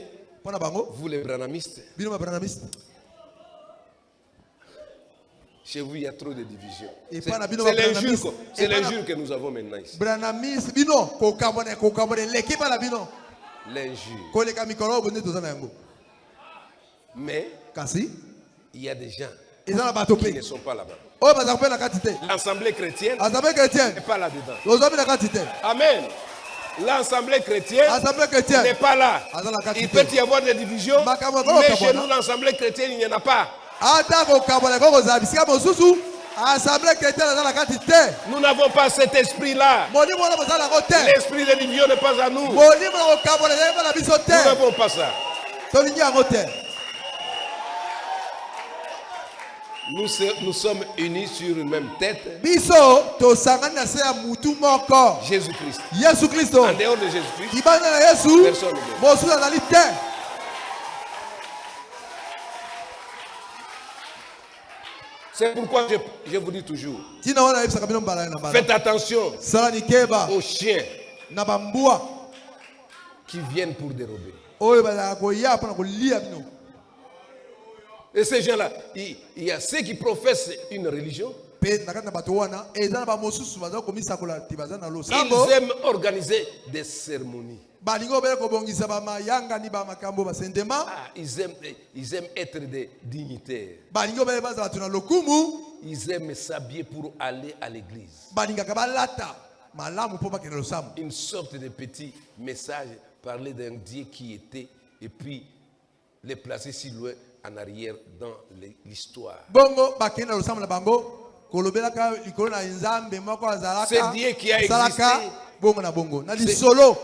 vous les branamistes, chez vous il y a trop de divisions. C'est l'injure que nous avons maintenant ici. L'injure. Mais il y a des gens qui ne sont pas là-bas. L'Assemblée chrétienne n'est pas là-dedans. Amen. L'Assemblée chrétienne n'est pas là. Il peut y avoir des divisions, mais chez nous, l'Assemblée chrétienne, il n'y en a pas. Nous n'avons pas cet esprit-là. L'esprit de division n'est pas à nous. Nous n'avons pas ça. Nous sommes unis sur une même tête. Jésus-Christ. En dehors de Jésus-Christ, personne ne. C'est pourquoi je vous dis toujours, faites attention aux chiens qui viennent pour dérober. Et ces gens-là, il y a ceux qui professent une religion. Ils aiment organiser des cérémonies. Ils aiment être des dignitaires. Ils aiment s'habiller pour aller à l'église. Une sorte de petit message, parler d'un Dieu qui était, et puis les placer si loin en arrière dans l'histoire. C'est Dieu qui a existé.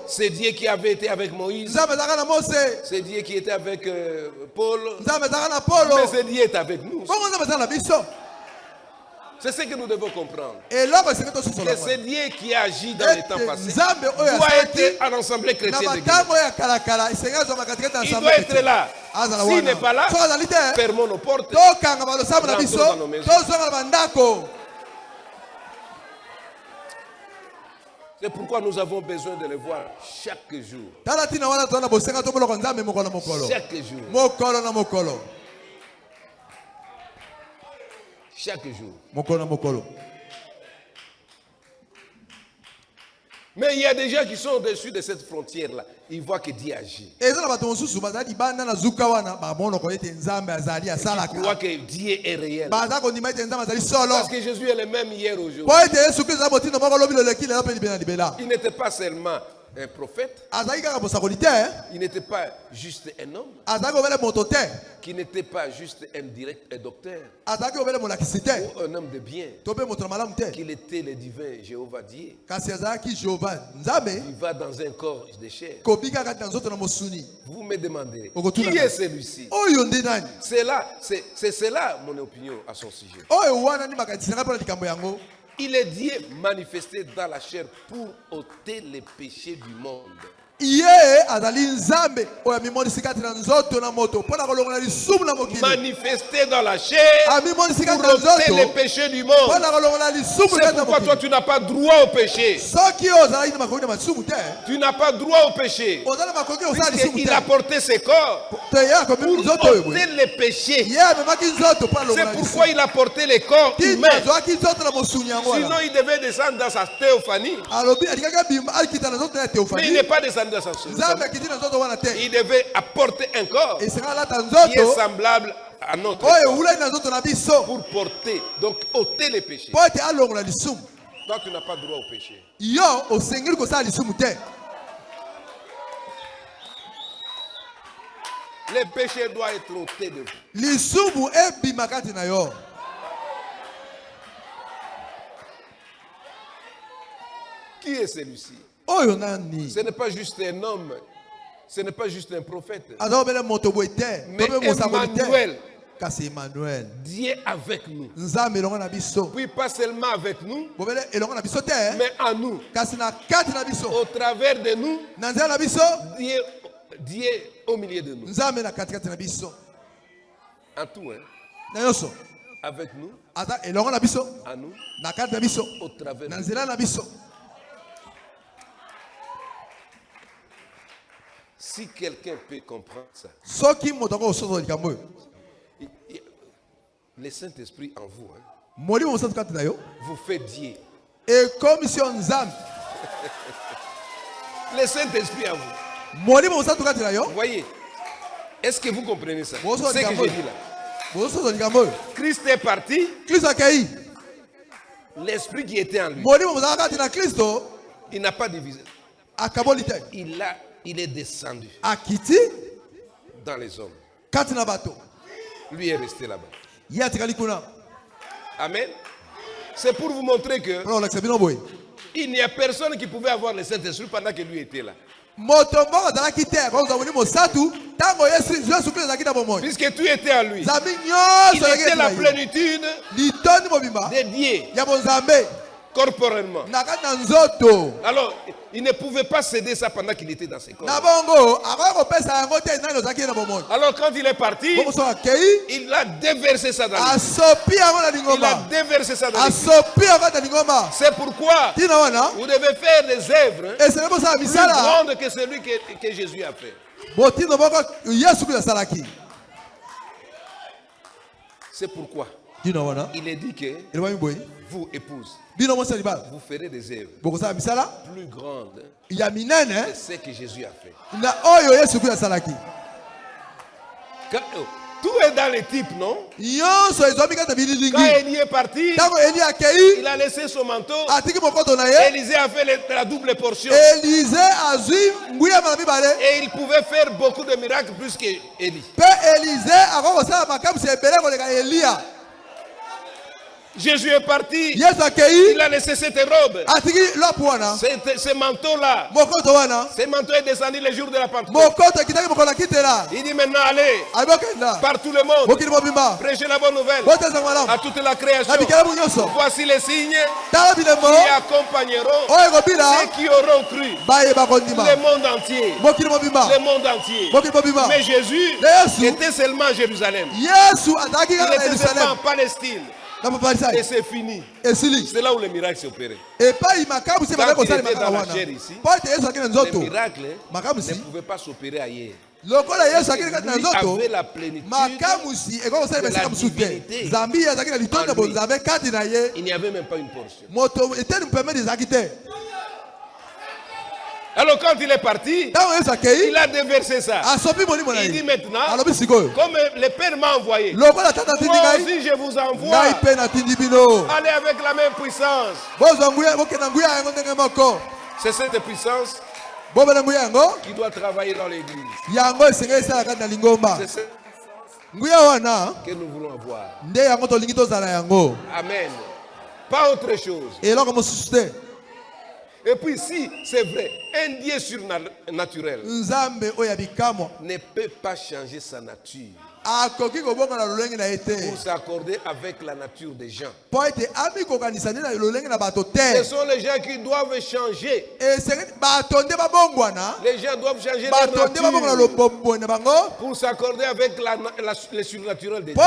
C'est Dieu qui avait été avec Moïse. C'est Dieu qui était avec Paul. Mais c'est Dieu qui est avec nous. C'est ce que nous devons comprendre. Que c'est Dieu qui a agi dans les temps passés. Doit être en assemblée chrétienne d'église. Il doit être là. S'il n'est pas là, fermons nos portes. Rentrons dans nos maisons. C'est pourquoi nous avons besoin de le voir chaque jour. Chaque jour. Chaque jour. Mais il y a des gens qui sont au-dessus de cette frontière-là. Ils voient que Dieu agit. Ils croient que Dieu est réel. Parce que Jésus est le même hier aujourd'hui. Il n'était pas seulement un prophète. Il n'était pas juste un homme. Qui n'était pas juste un docteur. Ou un homme de bien. Qu'il était le divin Jéhovah Dieu. Il va dans un corps de chair. Vous me demandez, qui est celui-ci? C'est cela mon opinion à son sujet. Il est Dieu manifesté dans la chair pour ôter les péchés du monde. Manifesté dans la chair pour ôter les péchés du monde. C'est pourquoi toi tu n'as pas droit au péché. Tu n'as pas droit au péché. Il a porté ses corps pour ôter les péchés. C'est pourquoi il a porté les corps humains. Sinon il devait descendre dans sa théophanie. Mais il n'est pas descendu dans sa théophanie. Il devait apporter un corps qui est semblable à notre corps pour porter, donc ôter les péchés. Donc tu n'as pas droit au péché. Les péchés doivent être ôtés de vous. Qui est celui-ci? Ce n'est pas juste un homme, ce n'est pas juste un prophète, mais Emmanuel, Dieu avec nous. Puis pas seulement avec nous, mais en nous. Au travers de nous, Dieu au milieu de nous. En tout, hein. Avec nous. À nous. Au travers de nous. Si quelqu'un peut comprendre ça, le Saint-Esprit en vous, hein, vous fait Dieu. Et commission Nzam. Le Saint-Esprit en vous. Vous voyez, est-ce que vous comprenez ça? C'est ce que j'ai dit là. Christ est parti. L'Esprit qui était en lui, il n'a pas divisé. Il est descendu dans les hommes. Lui est resté là-bas. Amen. C'est pour vous montrer que il n'y a personne qui pouvait avoir le Saint-Esprit pendant que lui était là. Puisque tu étais en lui, il était la plénitude de Dieu corporellement. Alors, il ne pouvait pas céder ça pendant qu'il était dans ses corps. Alors, quand il est parti, il a déversé ça dans lui. Il a déversé ça dans lui. C'est pourquoi vous devez faire des œuvres plus grandes que celui que Jésus a fait. C'est pourquoi il est dit que vous, épouses, vous ferez des œuvres plus grandes que ce que Jésus a fait. Tout est dans les types, non? Quand Élie est parti, il a laissé son manteau. Élisée a fait la double portion. Et il pouvait faire beaucoup de miracles plus qu'Élie. Jésus est parti. Il a laissé cette robe. Ce manteau-là. Ce manteau est descendu le jour de la Pentecôte. Il dit maintenant allez par tout le monde. Prêchez la bonne nouvelle à toute la création. Voici les signes qui accompagneront ceux qui auront cru. Le monde entier. Le monde entier. Mais Jésus était seulement à Jérusalem. Il était seulement en Palestine. Et c'est fini. C'est là où les miracles s'opéraient. Quand il était dans la chair ici, les miracles ne pouvaient pas s'opérer ailleurs. Lui avait la plénitude de la divinité. Il n'y avait même pas une portion. Alors quand il est parti, il a déversé ça. Il dit maintenant, comme le Père m'a envoyé, moi aussi je vous envoie. Allez avec la même puissance. C'est cette puissance qui doit travailler dans l'église. C'est cette puissance que nous voulons avoir. Amen. Pas autre chose. Et puis si c'est vrai, un Dieu surnaturel ne peut pas changer sa nature pour s'accorder avec la nature des gens. Ce sont les gens qui doivent changer. Les gens doivent changer leur nature pour s'accorder avec le surnaturel des gens.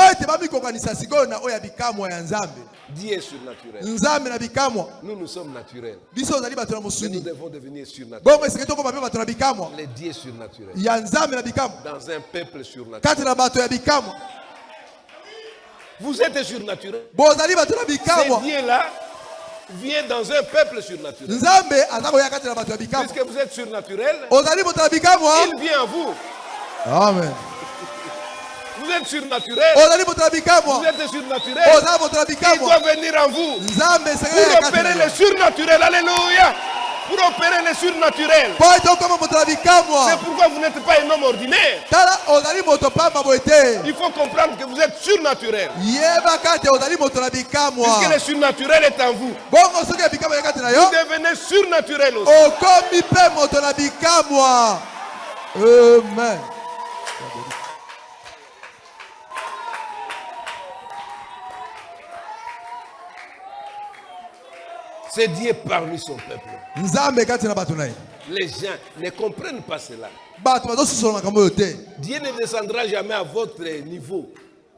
Dieu est surnaturel. Nous sommes naturels. Mais nous devons devenir surnaturels. Les dieux surnaturels. Dans un peuple surnaturel. Vous êtes surnaturel. Ces dieux-là viennent dans un peuple surnaturel. Puisque vous êtes surnaturel, il vient à vous. Amen. Vous êtes surnaturel. Vous êtes surnaturel. Il doit venir en vous. Pour opérer le surnaturel. Alléluia. Pour opérer le surnaturel. C'est pourquoi vous n'êtes pas un homme ordinaire. Il faut comprendre que vous êtes surnaturel. Puisque le surnaturel est en vous. Vous devenez surnaturel aussi. Amen. C'est Dieu parmi son peuple. Les gens ne comprennent pas cela. Dieu ne descendra jamais à votre niveau.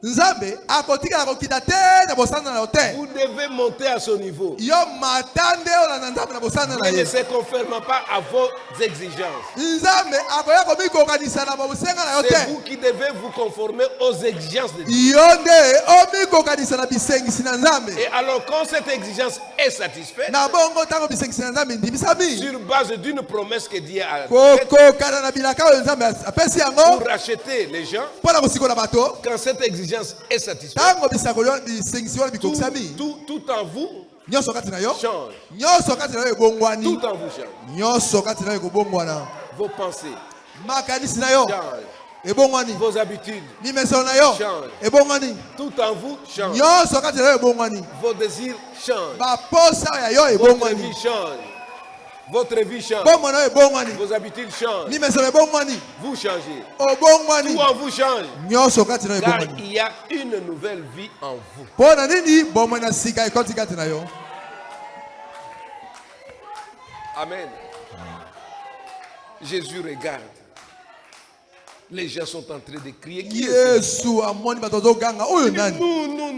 Nzambe akotika akokita te na bosana na te. Vous devez monter à ce niveau. Yo matande ola na Nzambe na bosana na Mais ne ye. se conforme pas à vos exigences. Nzambe akoya komikokanisa na bosenga na yo C'est te. vous qui devez vous conformer aux exigences de Dieu. Yo nde omikokanisa na bisengisi na Nzambe. Et alors quand cette exigence est satisfaite, Na bongo tango bisengisi na Nzambe ndimisami. sur base d'une promesse que Dieu a faite Kokokana na bilaka oyo Nzambe apesi yango pour racheter les gens, mpona kosikola bato. quand cette exigence est satisfaite, Tango bisakolo bisengisi wana bikokisami. tout en vous Nyonso kati na yo. change. Nyonso kati na yo ebongwani. Tout en vous change. Nyonso kati na yo ekobongwana. Vos pensées Makanisi na yo changent. ebongwani. Vos habitudes, Mimeselo na yo change. ebongwani. tout en vous change. Nyonso kati na yo ebongwani. Vos désirs changent. Baposa ya yo Votre ebongwani. vie change. Votre vie change. Bombo na yo ebongwani. Vos habitudes changent. Mimeselo ebongwani. Vous changez. Obongwani. Tout en vous change. Nyonso kati na yo Car ebongwani. il y a une nouvelle vie en vous. Pona nini bombo na sika ekoti kati na yo. Amen. Jésus regarde. Les gens sont en train de crier. Qui est Yesu amoni bato bazoganga oyo ce? nani. Non.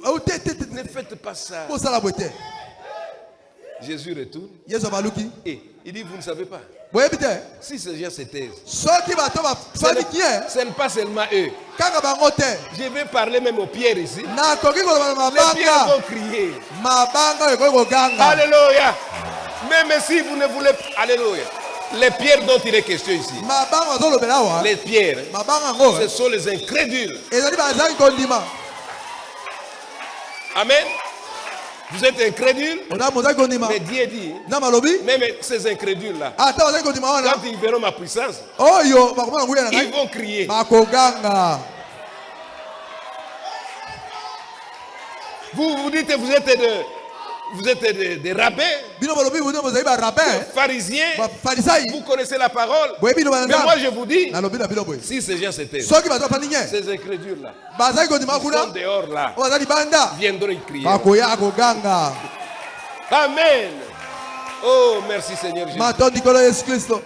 Oh, te. Ne faites pas ça. Kosala bote. Jésus retourne Yesu abaluki. et il dit, vous ne savez pas. Boyebi te. Si ces gens se taisent, Soki bato bafandi kie. ce n'est pas seulement eux. Kaka bango te. Je vais parler même aux pierres ici. Nakoki koloba na Les pierres mabanga. vont crier. Mabanga oyo ekoki koganga. Alléluia. Même si vous ne voulez pas. Alléluia. Les pierres dont il est question ici. Mabanga bazolobela awa. Les pierres, Mabanga ngo. ce sont les incrédules. Ezali bazali kondima. Amen. Vous êtes incrédules. Ona mozali kondima. Mais Dieu dit, Na malobi. même ces incrédules-là, Ata bazali kondima wana. quand ils verront ma puissance, Oyo bakomona nguya na ils ngai. vont crier. Bakoganga. Vous dites que vous êtes des rabbins, Bino balobi bino bozali ba rabbin. pharisiens, Ba farisai. vous connaissez la parole. Boyebi no Mais banza. moi je vous dis, Na lobi na bino boye. si ces gens s'étaient, Soki bato bafandi nye. ces incrédules-là, Bazali kondima ils sont kuna. dehors là, Bazali banda. viendront y crier. Bakoya koganga. Amen. Oh, merci Seigneur Jésus. Matondi kolo Yesu Kristo.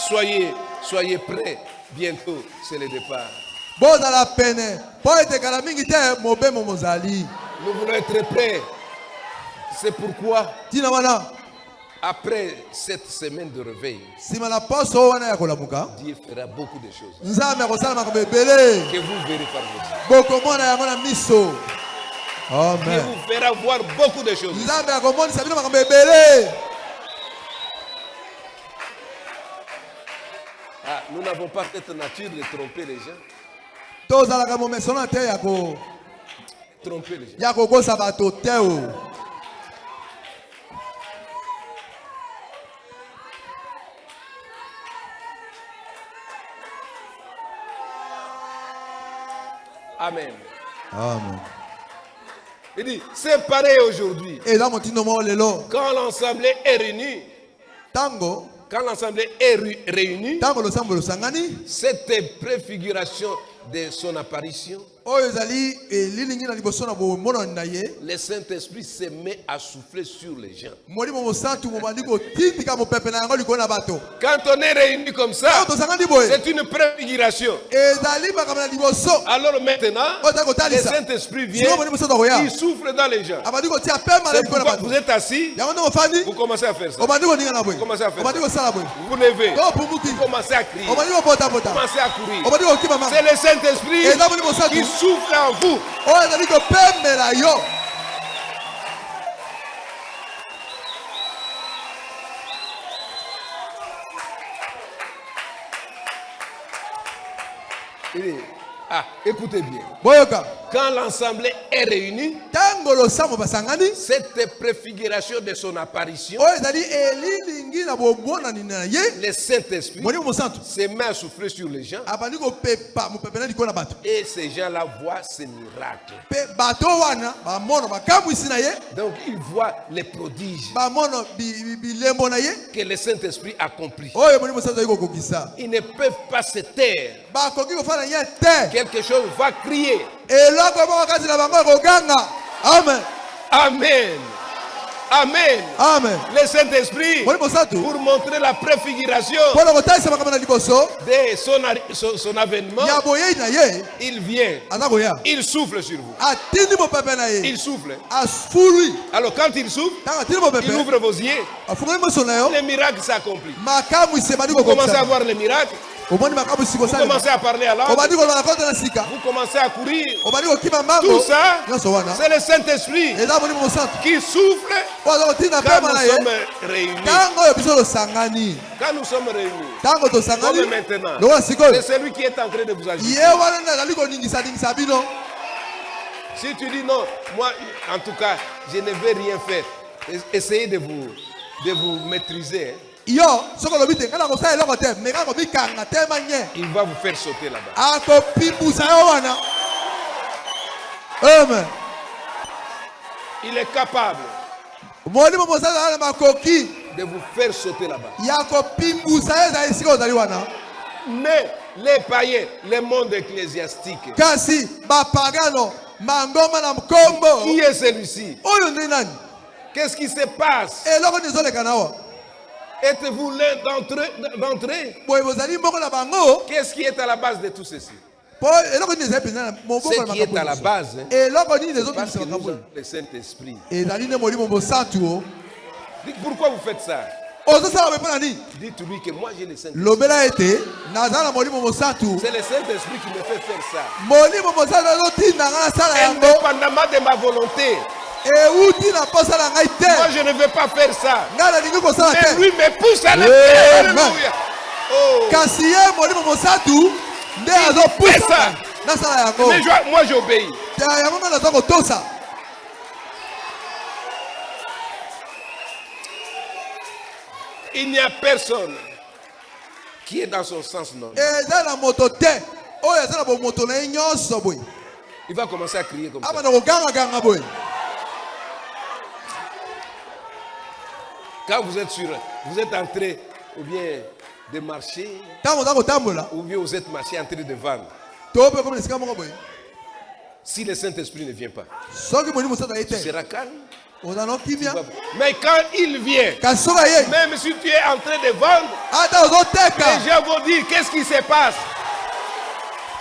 Soyez prêts. Bientôt, c'est le départ. Bozala pene. Po ete kala mingi te mobemo mozali. Nous voulons être prêts. C'est pourquoi, Tina wana. après cette semaine de réveil, Sima na poso wana ya kolamuka. Dieu fera beaucoup de choses Nzambe akosala makambo ebele. que vous verrez par vos yeux. Bokomona yango na miso. Dieu Amen. vous fera voir beaucoup de choses. Nzambe akomonisa bino makambo ebele. Ah, nous n'avons pas cette nature de tromper les gens. Tozalaka momesona te Tromper les gens. ya kokosa bato te o. Amen. Amen. Il dit, c'est pareil aujourd'hui. Eza motindo mo lelo. Quand l'assemblée est réunie, Tango. quand l'assemblée est réunie, Tango losambo losangani. cette préfiguration de son apparition, Oyo ezali elilingi na liboso na bomona na ye. le Saint-Esprit se met à souffler sur les gens. Molimo mosantu mobandi kotindika mopepe na yango likolo na bato. Quand on est réunis comme ça, Tango tosangani boye. c'est une préfiguration. Ezali makambo na liboso. Alors maintenant, Oyo tango le talisa. Saint-Esprit Siko vient, moni mosantu akoya. il souffle dans les gens. Abandi kotia pema na C'est likolo na pourquoi bato. vous êtes assis, Yango ndo mofandi. vous commencez à faire ça. Obandi koninga na boye. Commencez à faire Obandi ça. kosala boye. Vous levez, To pumuki. vous commencez à crier, Obandi kopota pota. vous commencez à courir. Obandi kokima mama. C'est le Saint-Esprit Eza moni mosantu. qui souffle en vous. Oyo ezali kopemela yo. Il dit, ah, écoutez bien. Boyoka. Quand l'assemblée est réunie, Tango losambo basangani. cette préfiguration de son apparition, Oyo ezali elilingi na bomonani na ye. le Saint-Esprit Molimo mosantu. se met à souffler sur les gens Abandi kopepa mopepe na likolo na bato. et ces gens-là voient ces miracles. Pe bato wana bamono makamwisi na ye. Donc ils voient les prodiges Bamono bilembo na ye. que le Saint-Esprit accomplit. Oyo molimo mosantu ayiko kokisa. Ils ne peuvent pas se taire. Bakoki kofana ye te. Quelque chose va crier. Eloko moko kati na bango ekoganga. Amen. Amen. Amen. Amen. Le Saint-Esprit, Molimo Santu. pour montrer la préfiguration Pona kotaisa makambo na liboso. de son avènement, Ya boye na ye. il vient. Azakoya. Il souffle sur vous. Atindi mo pepe na ye. Il souffle. Asfului. Alors quand il souffle, Tanga atindi mo il pepe. ouvre vos yeux. Afungoli mo sona yo. Les miracles s'accomplissent. Makamu isemani ko Vous commencez à komisa. voir les miracles. Omoni makamu siko Vous sala. commencez à parler à langue. Obadi ko na kota na sika. Vous commencez à courir. Obadi ko kima mambo. Tout ça, Nyoso wana. c'est le Saint-Esprit Eza molimo santu. qui souffle Oza kotinda quand pema na nous ye. sommes réunis. Tango yo biso losangani. Quand nous sommes réunis. Tango tosangani. Comme maintenant. Lokola sikoyo. C'est celui qui est en train de vous agiter. Ye wana nazali koningisa bino. Si tu dis non, moi, en tout cas, je ne vais rien faire. Essayez de vous maîtriser. Hein. Yo, soko lobi te kana kosala eloko te, meka ko bikanga te manye. Il va vous faire sauter là-bas. Ako pimbusa yo wana. Amen. Il est capable Molimo mosala na makoki. de vous faire sauter là-bas. Ya ko pimbusa eza esika ozali wana. Mais les païens, le monde ecclésiastique, Kasi ba pagano mangoma na mkombo. qui est celui-ci? Oyo ndi nani? Qu'est-ce qui se passe? Eloko nizoleka nawo. Êtes-vous l'un d'entre eux? Boye bozali mboko na bango. Qu'est-ce qui est à la base de tout ceci? Po eloko nini ezali pena moboko Ce na qui est à la makambo. base, hein, Eloko nini parce ezobimisa que nous makambo. avons le Saint-Esprit. Ezali ne molimo mosantu o. Dites, pourquoi vous faites ça? Ozosala be pona nini? Dites-lui que moi j'ai le Saint-Esprit. Lobela ete naza na molimo mosantu. C'est le Saint-Esprit qui me fait faire ça. Molimo mosantu azotinda nga nasala yango. Indépendamment de ma volonté. Euti na posa na ngai te. Moi je ne veux pas faire ça. Ngai nalingi kosala Mais te. lui me pousse à le Amen. faire. Alléluia. Oh. Kasi ye molimo mosantu nde azopusa nasala yango. Mais moi j'obéis. Yango nga naza kotosa. Il n'y a personne qui est dans son sens normal. Eza na moto te. Oyo eza na bomoto na ye nyonso boye. Il va commencer à crier comme ça. Aba na koganga boye. Quand vous êtes en train ou bien de marcher, Tango oza kotambola. ou bien vous êtes marché en train de vendre. To pe comme esika moko boye. Si le Saint-Esprit ne vient pas, Soki molimo mosantu aye tu te. seras calme. Oza no kimia. Mais quand il vient, Kasi soki aye. même si tu es en train de vendre, Ata ozoteka. les gens vont dire qu'est-ce qui se passe?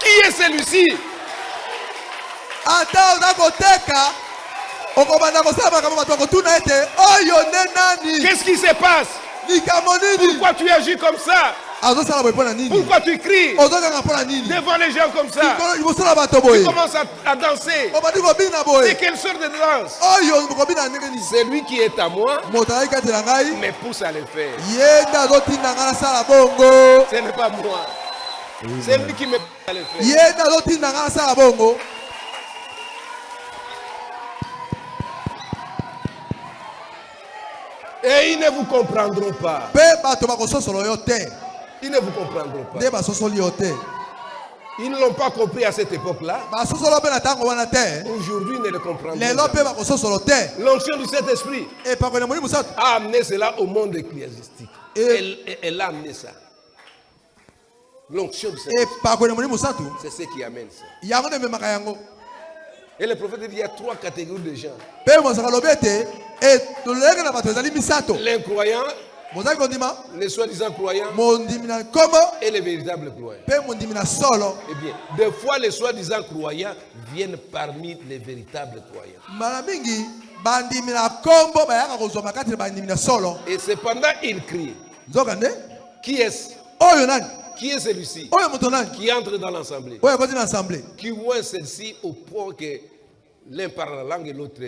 Qui est celui-ci? Ata oza koteka. Okobanda kosala makambo bato bakotuna ete oyo nde nani? Qu'est-ce qui se passe? Likambo nini? Pourquoi tu agis comme ça? Azosala boye mpo na nini? Pourquoi tu cries Ozokanga mpo na nini? devant les gens comme ça? Liboso na bato boye. Tu commences à danser. Obandi kobina C'est boye. quelle sorte de danse? Oyo kobina ndenge nini? Celui qui est à moi Moto azali kati na ngai. me pousse à le faire. Ye nde azotinda ngai nasala bongo. Ce n'est pas moi. C'est lui qui me pousse à le faire. Ye nde azotinda ngai nasala bongo. Et ils ne vous comprendront pas. Mpe bato bakososolo yo te. Ils ne vous comprendront pas. Nde basosoli yo te. Ils ne l'ont pas compris à cette époque-là. Basosolo mpe na ntango wana te. Aujourd'hui, ils ne le comprendront Lelo pas. mpe bakososolo te. L'onction du Saint-Esprit Epako na molimo mosantu. a amené cela au monde ecclésiastique. Elle a amené ça. L'onction du Saint-Esprit, Epako na molimo mosantu. c'est ce qui amène ça. Yango nde memaka yango. Et le prophète dit il y a trois catégories de gens. Mpe mosaka lobi ete tolenge na bato ezali misato. L'incroyant, Mozali kondima. les soi-disant croyants Mondimi na nkombo. et les véritables croyants. Mpe mondimi na solo. Eh bien, des fois, les soi-disant croyants viennent parmi les véritables croyants. Mbala mingi bandimi na nkombo bayaka kozwa makati na bandimi na solo. Et cependant, ils crient. Nzoka nde? Qui est-ce? Oyo nani? Qui est celui-ci Oyo moto nani? qui entre dans l'assemblée? Oyo akoti na assemblée. Qui voit celle-ci au point que l'un parle la langue et l'autre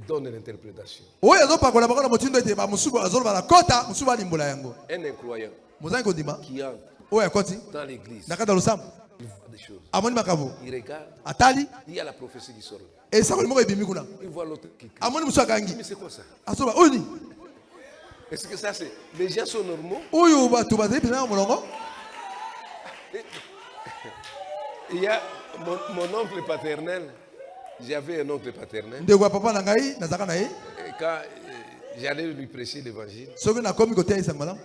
donne l'interprétation. Oyo azopakola bango na motindo ete bamosusu azoloba na kota mosusu balimbola yango. Un incroyant Mozali kondima. qui entre Oyo akoti dans l'église, na kati ya losambo. il voit des choses. Amoni makambo. Il regarde, Atali il y a la prophétie qui sort. esakoli moko ebimi kuna. Il voit l'autre qui crie. Amoni mosusu akangi. Mais c'est quoi ça? Azoba oyo ni? Est-ce que ça c'est... Les gens sont normaux? Oyo bato bazali pena na molongo. Il y a mon oncle paternel. J'avais un oncle paternel. Ndeko ya papa na ngai nazaka na ye. Et quand j'allais lui prêcher l'évangile, Soki nakomi koteya esanga malamu.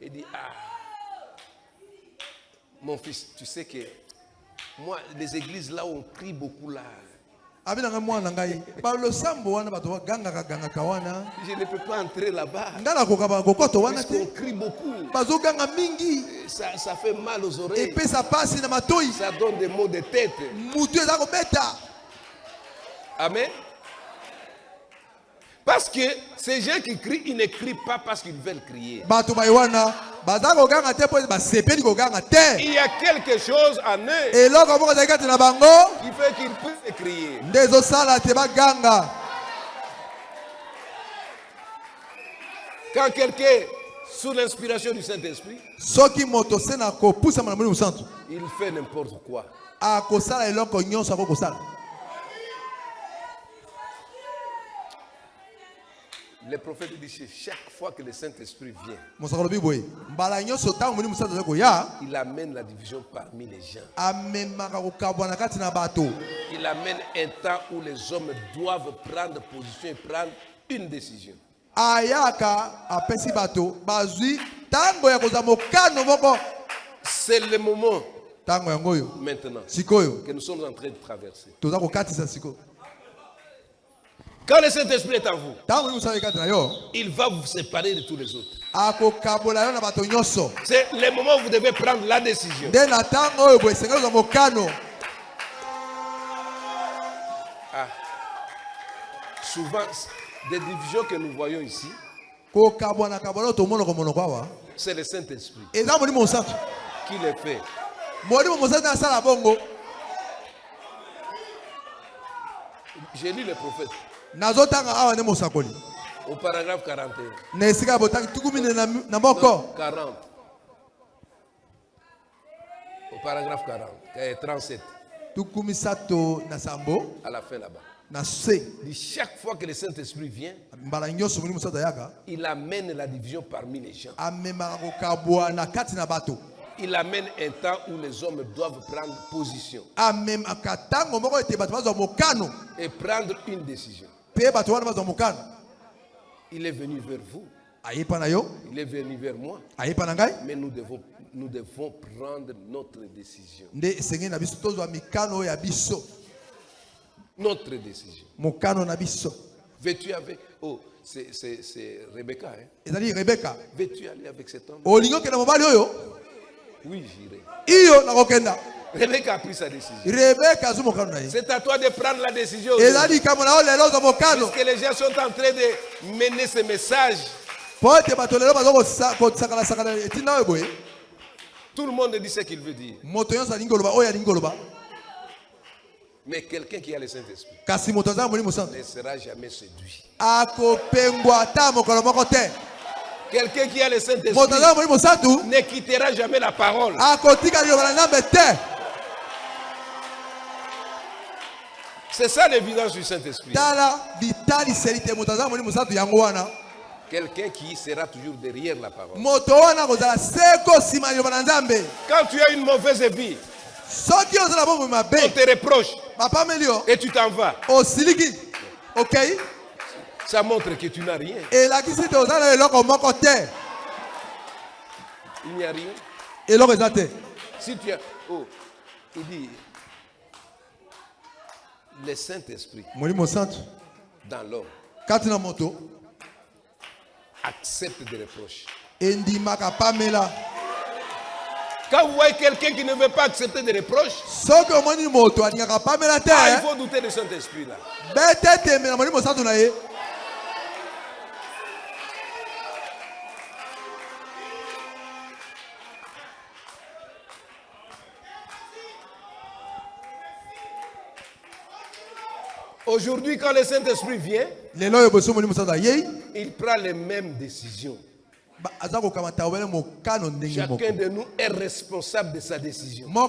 il dit, ah, mon fils, tu sais que moi, les églises là où on prie beaucoup là, Je ne peux pas entrer là-bas. Parce qu'on crie beaucoup. Ça fait mal aux oreilles. Ça donne des maux de tête. Amen. Parce que ces gens qui crient, ils ne crient pas parce qu'ils veulent crier. Il y a quelque chose en eux qui fait qu'ils puissent crier. Quand quelqu'un est sous l'inspiration du Saint-Esprit, il fait n'importe quoi. Les prophètes disent chaque fois que le Saint-Esprit vient, il amène la division parmi les gens. Il amène un temps où les hommes doivent prendre position et prendre une décision. C'est le moment maintenant que nous sommes en train de traverser. Quand le Saint-Esprit est en vous, il va vous séparer de tous les autres. C'est le moment où vous devez prendre la décision. Souvent, des divisions que nous voyons ici, c'est le Saint-Esprit qui les fait. J'ai lu les prophètes. Au paragraphe 41. Non, 40. Au paragraphe 40. 37. À la fin là-bas. Chaque fois que le Saint-Esprit vient, il amène la division parmi les gens. Il amène un temps où les hommes doivent prendre position et prendre une décision. Il est venu vers vous. Il est venu vers moi. Mais nous devons prendre notre décision. Notre décision. Veux-tu avec... Oh, c'est Rebecca. Hein? Veux-tu aller avec cet homme? Oui, j'irai. Rebecca a pris sa décision. C'est à toi de prendre la décision. Parce que les gens sont en train de mener ce message. Tout le monde dit ce qu'il veut dire. Mais quelqu'un qui a le Saint-Esprit ne sera jamais séduit. Quelqu'un qui a le Saint-Esprit ne quittera jamais la parole. C'est ça l'évidence du Saint-Esprit. Quelqu'un qui sera toujours derrière la parole. Quand tu as une mauvaise vie, on te reproche et tu t'en vas. Ça montre que tu n'as rien. Il n'y a rien. Si tu as... Oh, il dit... Le Saint-Esprit dans l'homme accepte des reproches. Quand vous voyez quelqu'un qui ne veut pas accepter des reproches, il faut douter du Saint-Esprit là. Aujourd'hui, quand le Saint-Esprit vient, il prend les mêmes décisions. Chacun de nous est responsable de sa décision. Nous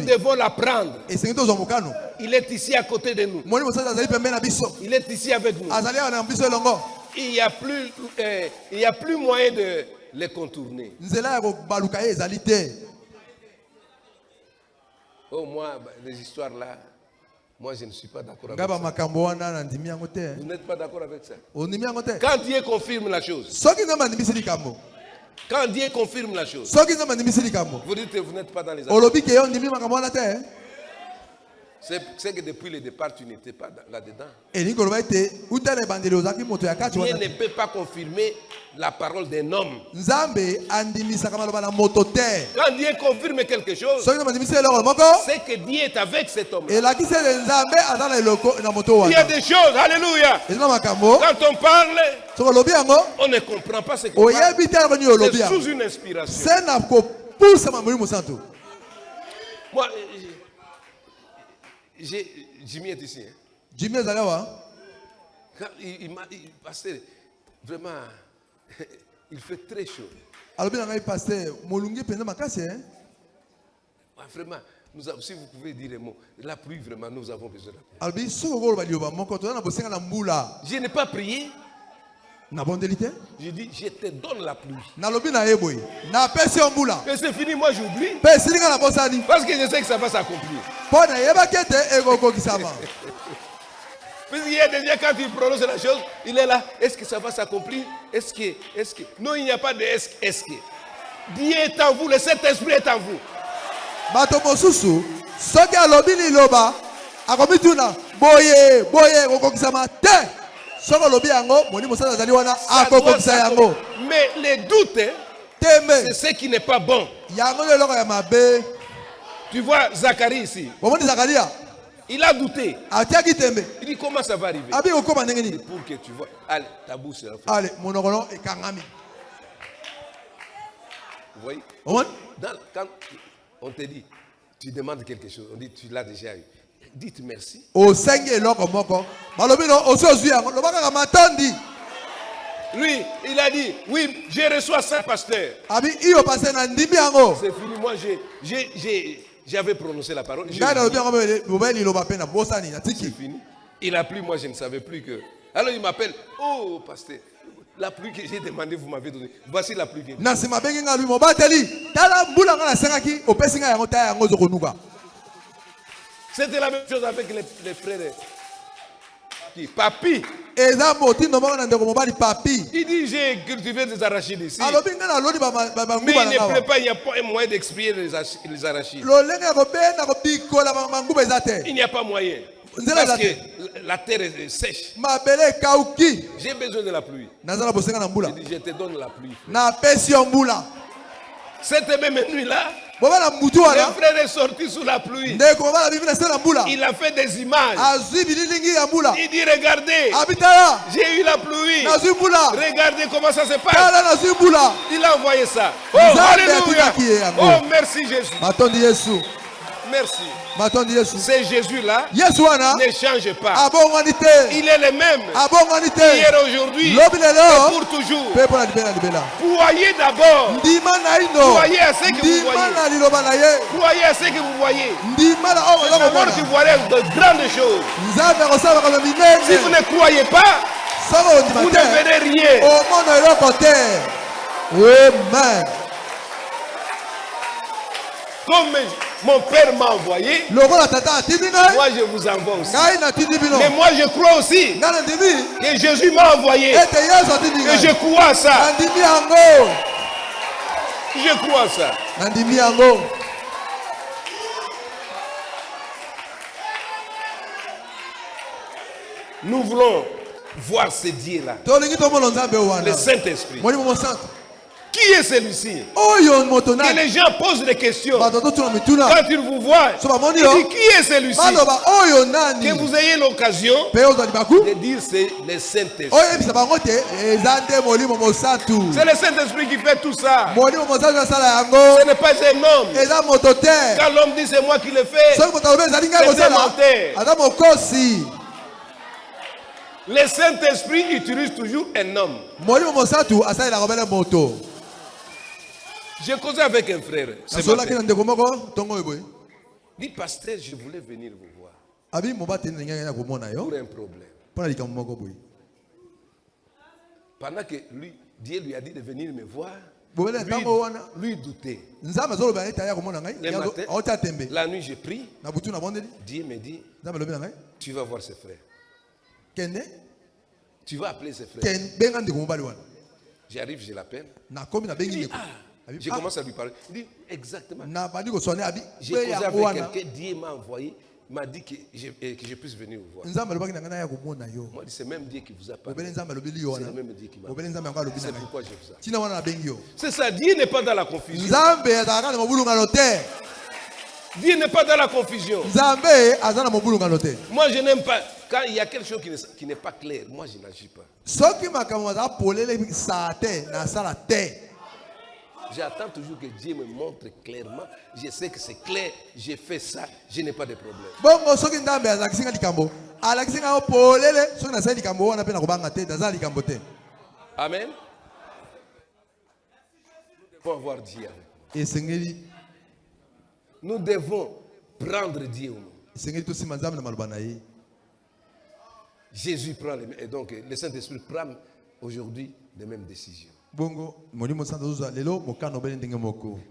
devons la prendre. Il est ici à côté de nous. Il est ici avec nous. Il n'y a plus moyen de les contourner. Oh, moi, les histoires là, moi je ne suis pas d'accord avec ça. Vous n'êtes pas d'accord avec ça? Quand Dieu confirme la chose, quand Dieu confirme la chose, vous dites que vous n'êtes pas dans les affaires. C'est que depuis le départ, tu n'étais pas là-dedans. Dieu ne peut pas confirmer la parole d'un homme. Quand Dieu confirme quelque chose, c'est que Dieu est avec cet homme. Il y a des choses, alléluia. Quand on parle, on ne comprend pas ce qu'on parle. C'est sous une inspiration. Moi, Jimmy est ici. Hein? Jimmy est là. Il m'a dit, pasteur, vraiment, il fait très chaud. Vraiment, si vous pouvez dire un mot, la pluie, vraiment, nous avons besoin de la pluie. Je n'ai pas prié. Je dis, je te donne la pluie. Et c'est fini, moi j'oublie. Parce que je sais que ça va s'accomplir. Puisqu'il y a déjà, quand il prononce la chose, il est là. Est-ce que ça va s'accomplir? Est-ce que? Non, il n'y a pas de est-ce que. Dieu est en vous, le Saint-Esprit est en vous. Mais les doutes, c'est ce qui n'est pas bon. Tu vois Zacharie ici. Il a douté. Il dit comment ça va arriver? Pour que tu vois. Allez, ta bouche est allez, vous voyez? Quand on te dit, tu demandes quelque chose, on dit tu l'as déjà eu. Dites merci. Lui, il a dit, oui, je reçois ça, pasteur. C'est fini, moi j'avais prononcé la parole. C'est fini. Il a plu, moi je ne savais plus que. Alors il m'appelle, oh pasteur, la pluie que j'ai demandé, vous m'avez donné. Voici la pluie. C'était la même chose avec les frères. Papi. Il dit j'ai cultivé des arachides ici. Mais il ne plaît pas, il n'y a pas un moyen d'expier les arachides. Il n'y a pas moyen. Parce que la terre est sèche. J'ai besoin de la pluie. Il dit je te donne la pluie. Cette même nuit-là, le frère est sorti sous la pluie. Il a fait des images. Il dit regardez, j'ai eu la pluie. Regardez comment ça se passe. Il a envoyé ça. Oh alléluia. Oh merci Jésus. Merci. C'est Jésus-là ne change pas. Il est le même hier, aujourd'hui et pour toujours. Croyez d'abord. Croyez à ce que vous voyez. Croyez à ce que vous voyez. D'abord tu verrez de grandes choses. Si vous ne croyez pas, vous ne verrez rien. Comme mon père m'a envoyé, moi je vous envoie aussi. Mais moi je crois aussi que Jésus m'a envoyé. Et je crois à ça. Je crois à ça. Nous voulons voir ce Dieu-là. Le Saint-Esprit. Qui est celui-ci? Que les gens posent des questions. Quand ils vous voient, ils disent qui est celui-ci? Que vous ayez l'occasion de dire c'est le Saint-Esprit. C'est le Saint-Esprit qui fait tout ça. Ce n'est pas un homme. Quand l'homme dit c'est moi qui le fais, c'est un menteur. Le Saint-Esprit utilise toujours un homme. J'ai causé avec un frère. Il dit pasteur, je voulais venir vous voir pour un problème. Pendant que Dieu lui a dit de venir me voir, lui doutait. La nuit, j'ai pris. Dieu me dit, tu vas voir ses frères. Tu vas appeler ses frères. J'arrive, je l'appelle. Je commence à lui parler. Il dit exactement. J'ai causé avec quelqu'un, Dieu m'a envoyé. m'a dit que je puisse venir vous voir. Moi, c'est même Dieu qui vous a parlé. C'est le même Dieu qui m'a parlé. C'est pourquoi je vous appelle. C'est ça, Dieu n'est pas dans la confusion. Dieu n'est pas dans la confusion. Moi, je n'aime pas. Quand il y a quelque chose qui n'est pas clair, moi, je n'agis pas. J'attends toujours que Dieu me montre clairement. Je sais que c'est clair. J'ai fait ça. Je n'ai pas de problème. Amen. Nous devons avoir Dieu avec nous. Nous devons prendre Dieu au monde. Jésus prend les mêmes. Et donc, le Saint-Esprit prend aujourd'hui les mêmes décisions.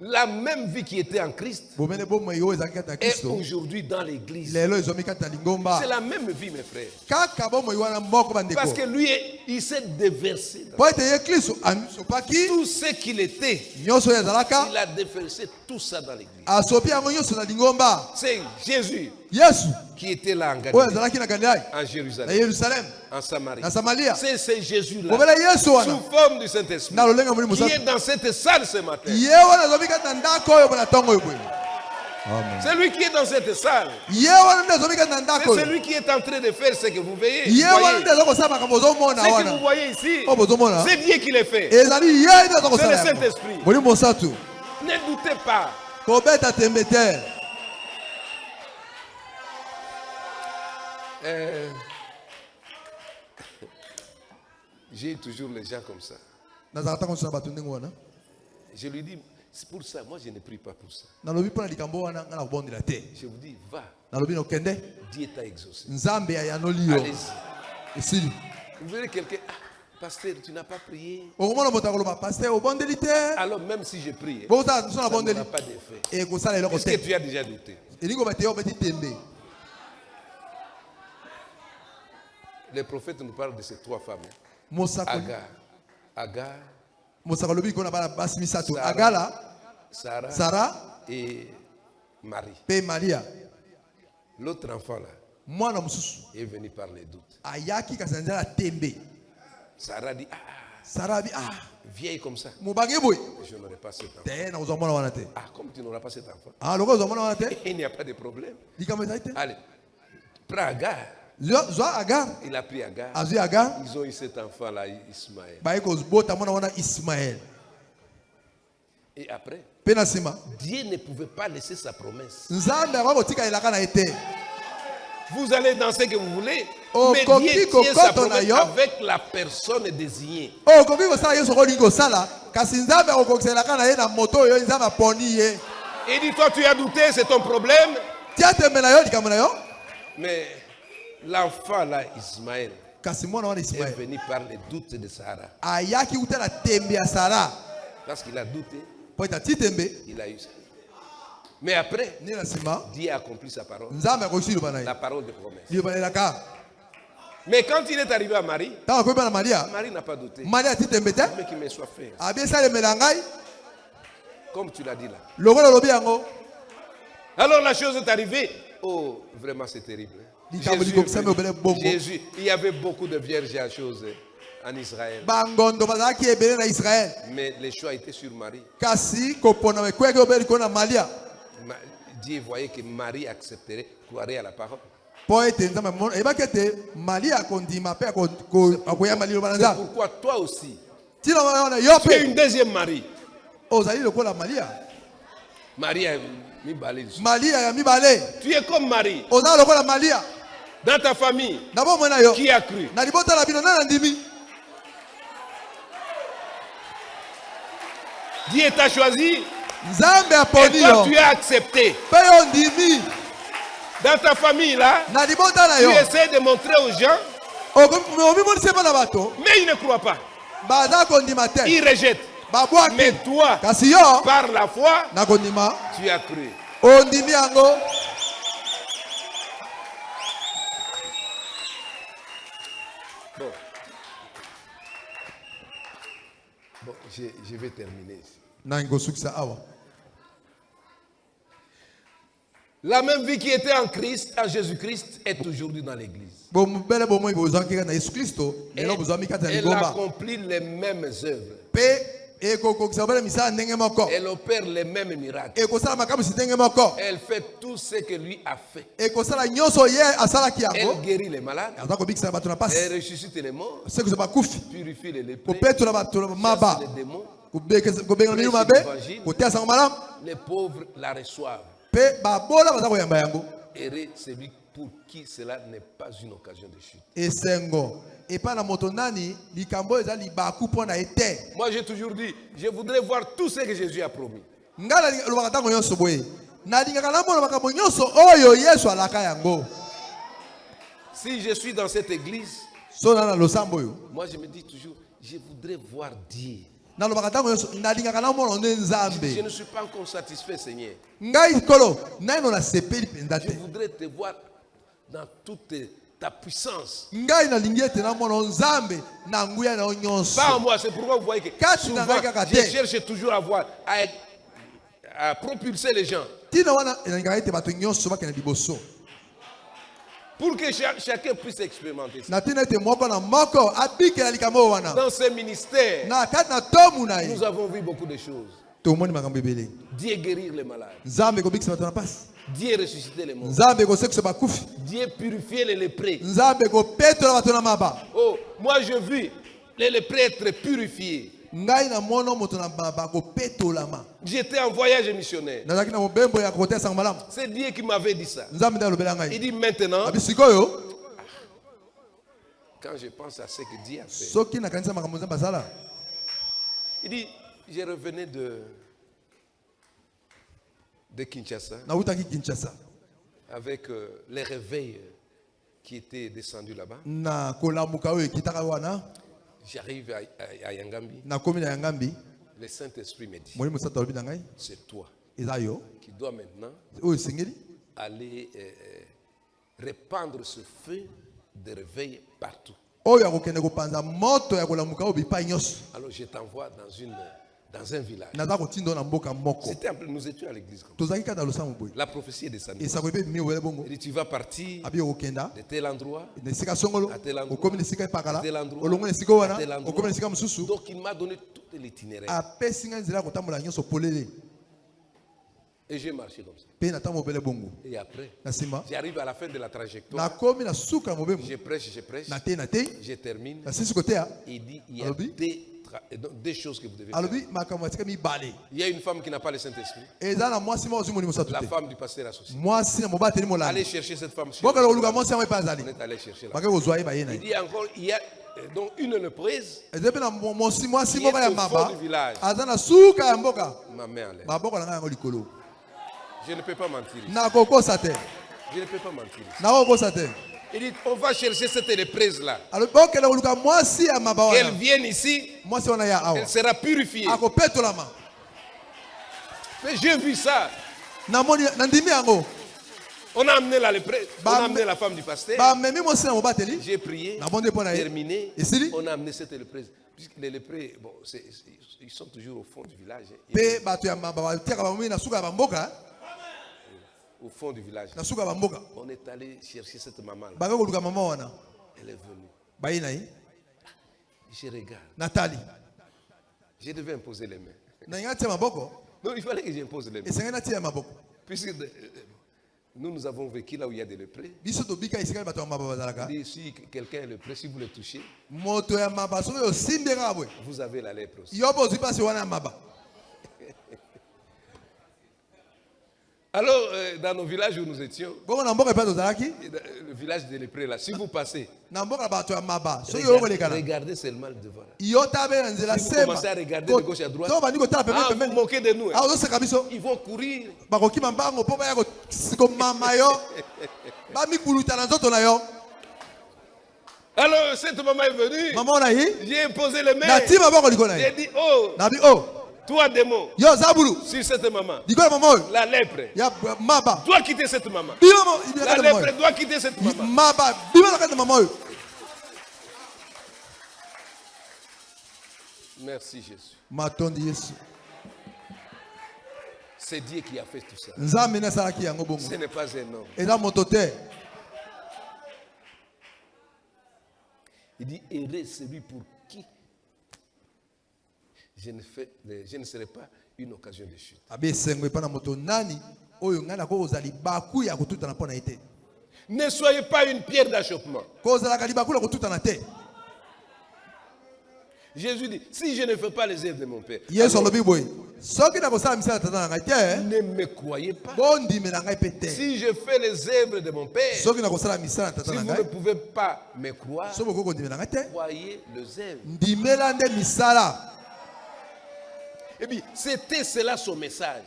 La même vie qui était en Christ est aujourd'hui dans l'église. C'est la même vie, mes frères. Parce que lui, il s'est déversé. Tout ce qu'il était, il a déversé tout ça dans l'église. C'est Jésus qui était là en Galilée, en Jérusalem, en Samarie. C'est ce Jésus-là, sous forme du Saint-Esprit, qui est dans cette salle ce matin. C'est lui qui est dans cette salle. C'est celui qui est en train de faire ce que vous voyez. Ce que vous voyez ici, c'est Dieu qui le fait. C'est le Saint-Esprit. Ne doutez pas. J'ai toujours les gens comme ça. Je lui dis, c'est pour ça, moi je ne prie pas pour ça. Je vous dis, va. Dieu t'a exaucé. Allez-y. Vous verrez quelqu'un, pasteur, tu n'as pas prié. Alors même si je prie, ça n'aura pas d'effet. Est-ce que tu as déjà douté? Les prophètes nous parlent de ces trois femmes. Agar, Sarah et Marie. L'autre enfant là est venu par les doutes. Sarah dit, vieille comme ça, je n'aurai pas cet enfant. Comme tu n'auras pas cet enfant, il n'y a pas de problème. Allez, prends Agar. Il a pris Agar. Ils ont eu cet enfant là, Ismaël. Et après, Dieu ne pouvait pas laisser sa promesse. Vous allez dans ce que vous voulez, mais Dieu tient sa promesse avec la personne désignée. Et dis-toi, tu as douté, c'est ton problème. Mais l'enfant là, Ismaël, est venu par les doutes de Sarah. Parce qu'il a douté, il a eu ça. Mais après, Dieu a accompli sa parole. La parole de promesse. Mais quand il est arrivé à Marie, Marie n'a pas douté. Mais qui me soit fait. Comme tu l'as dit là. Alors la chose est arrivée. Oh, vraiment c'est terrible. Jésus, il y avait beaucoup de vierges à chose en Israël. Mais le choix était sur Marie. Dieu voyait que Marie accepterait, croirait à la parole. C'est pourquoi toi aussi, tu es une deuxième Marie. Marie a mis balai. Tu es comme Marie. Dans ta famille, qui a cru? Dieu t'a choisi. Et toi, tu as accepté. Dans ta famille, là, tu essaies de montrer aux gens, mais ils ne croient pas. Ils rejettent. Mais toi, par la foi, tu as cru. Bon, je vais terminer ici. La même vie qui était en Christ, en Jésus-Christ, est aujourd'hui dans l'église. Elle accomplit les mêmes œuvres. Elle opère les mêmes miracles. Elle fait tout ce que lui a fait. Elle guérit les malades. Elle ressuscite les morts. Purifie les lépreux. Chasse les démons. Les pauvres la reçoivent. Et celui pour qui cela n'est pas une occasion de chute. Moi j'ai toujours dit, je voudrais voir tout ce que Jésus a promis. Si je suis dans cette église, moi je me dis toujours, je voudrais voir Dieu. Je ne suis pas encore satisfait, Seigneur. Je voudrais te voir dans toute ta puissance. Pas en moi, c'est pourquoi vous voyez que souvent, je cherche toujours à voir, à propulser les gens. Pour que chacun puisse expérimenter ça. Dans ce ministère, nous avons vu beaucoup de choses. Dieu guérir les malades. Dieu ressusciter les morts. Dieu purifier les lépreux. Oh, moi je vis les lépreux être purifiés. J'étais en voyage missionnaire. C'est Dieu qui m'avait dit ça. Il dit maintenant, quand je pense à ce que Dieu a fait, il dit, je revenais de Kinshasa avec les réveils qui étaient descendus là-bas. J'arrive à Yangambi. Le Saint-Esprit me dit, c'est toi qui dois maintenant aller répandre ce feu de réveil partout. Alors je t'envoie dans un village. Nous étions à l'église. La prophétie est descendue. Il dit, tu vas partir de tel endroit à tel endroit, à tel endroit, à tel endroit. Donc il m'a donné tout l'itinéraire. Et j'ai marché comme ça. Et après, j'arrive à la fin de la trajectoire. Je prêche. Je termine. Il dit, il y a des choses que vous devez faire. Il y a une femme qui n'a pas le Saint-Esprit. La femme du pasteur associé. Allez chercher cette femme. On est allé chercher là. Il dit encore, il y a donc une lépreuse qui est au fond du village. Ma main en l'air. Je ne peux pas mentir. Je ne peux pas mentir. Il dit, on va chercher cette lépreuse là. Qu'elle vienne ici, elle sera purifiée. Mais j'ai vu ça. On a amené la lépreuse, on a amené la femme du pasteur. J'ai prié, terminé. On a amené cette lépreuse. Puisque les lépreux, bon, ils sont toujours au fond du village. Au fond du village. On est allé chercher cette maman là. Elle est venue. Je regarde. Nathalie. Je devais imposer les mains. Non, il fallait que j'impose les mains. Puisque nous avons vécu là où il y a des lépreux. Si quelqu'un est lépreux, si vous le touchez, vous avez la lèpre aussi. Alors, dans nos villages où nous étions, le village des lépreux là, si vous passez, regardez seulement devant. Si vous commencez à regarder de gauche à droite, vous moquez de nous. Ils vont courir. Alors, cette maman est venue. J'ai imposé les mains. J'ai dit, oh. Toi, démon, sur cette maman, la lèpre doit quitter cette maman. La lèpre doit quitter cette maman. Merci Jésus. C'est Dieu qui a fait tout ça. Ce n'est pas un homme. Il dit, heureux celui pour qui je ne serai pas une occasion de chute. Ne soyez pas une pierre d'achoppement. Jésus dit, si je ne fais pas les œuvres de mon Père, ne me croyez pas. Si je fais les œuvres de mon Père, si vous ne pouvez pas me croire, croyez les œuvres. Et puis, c'était cela son message.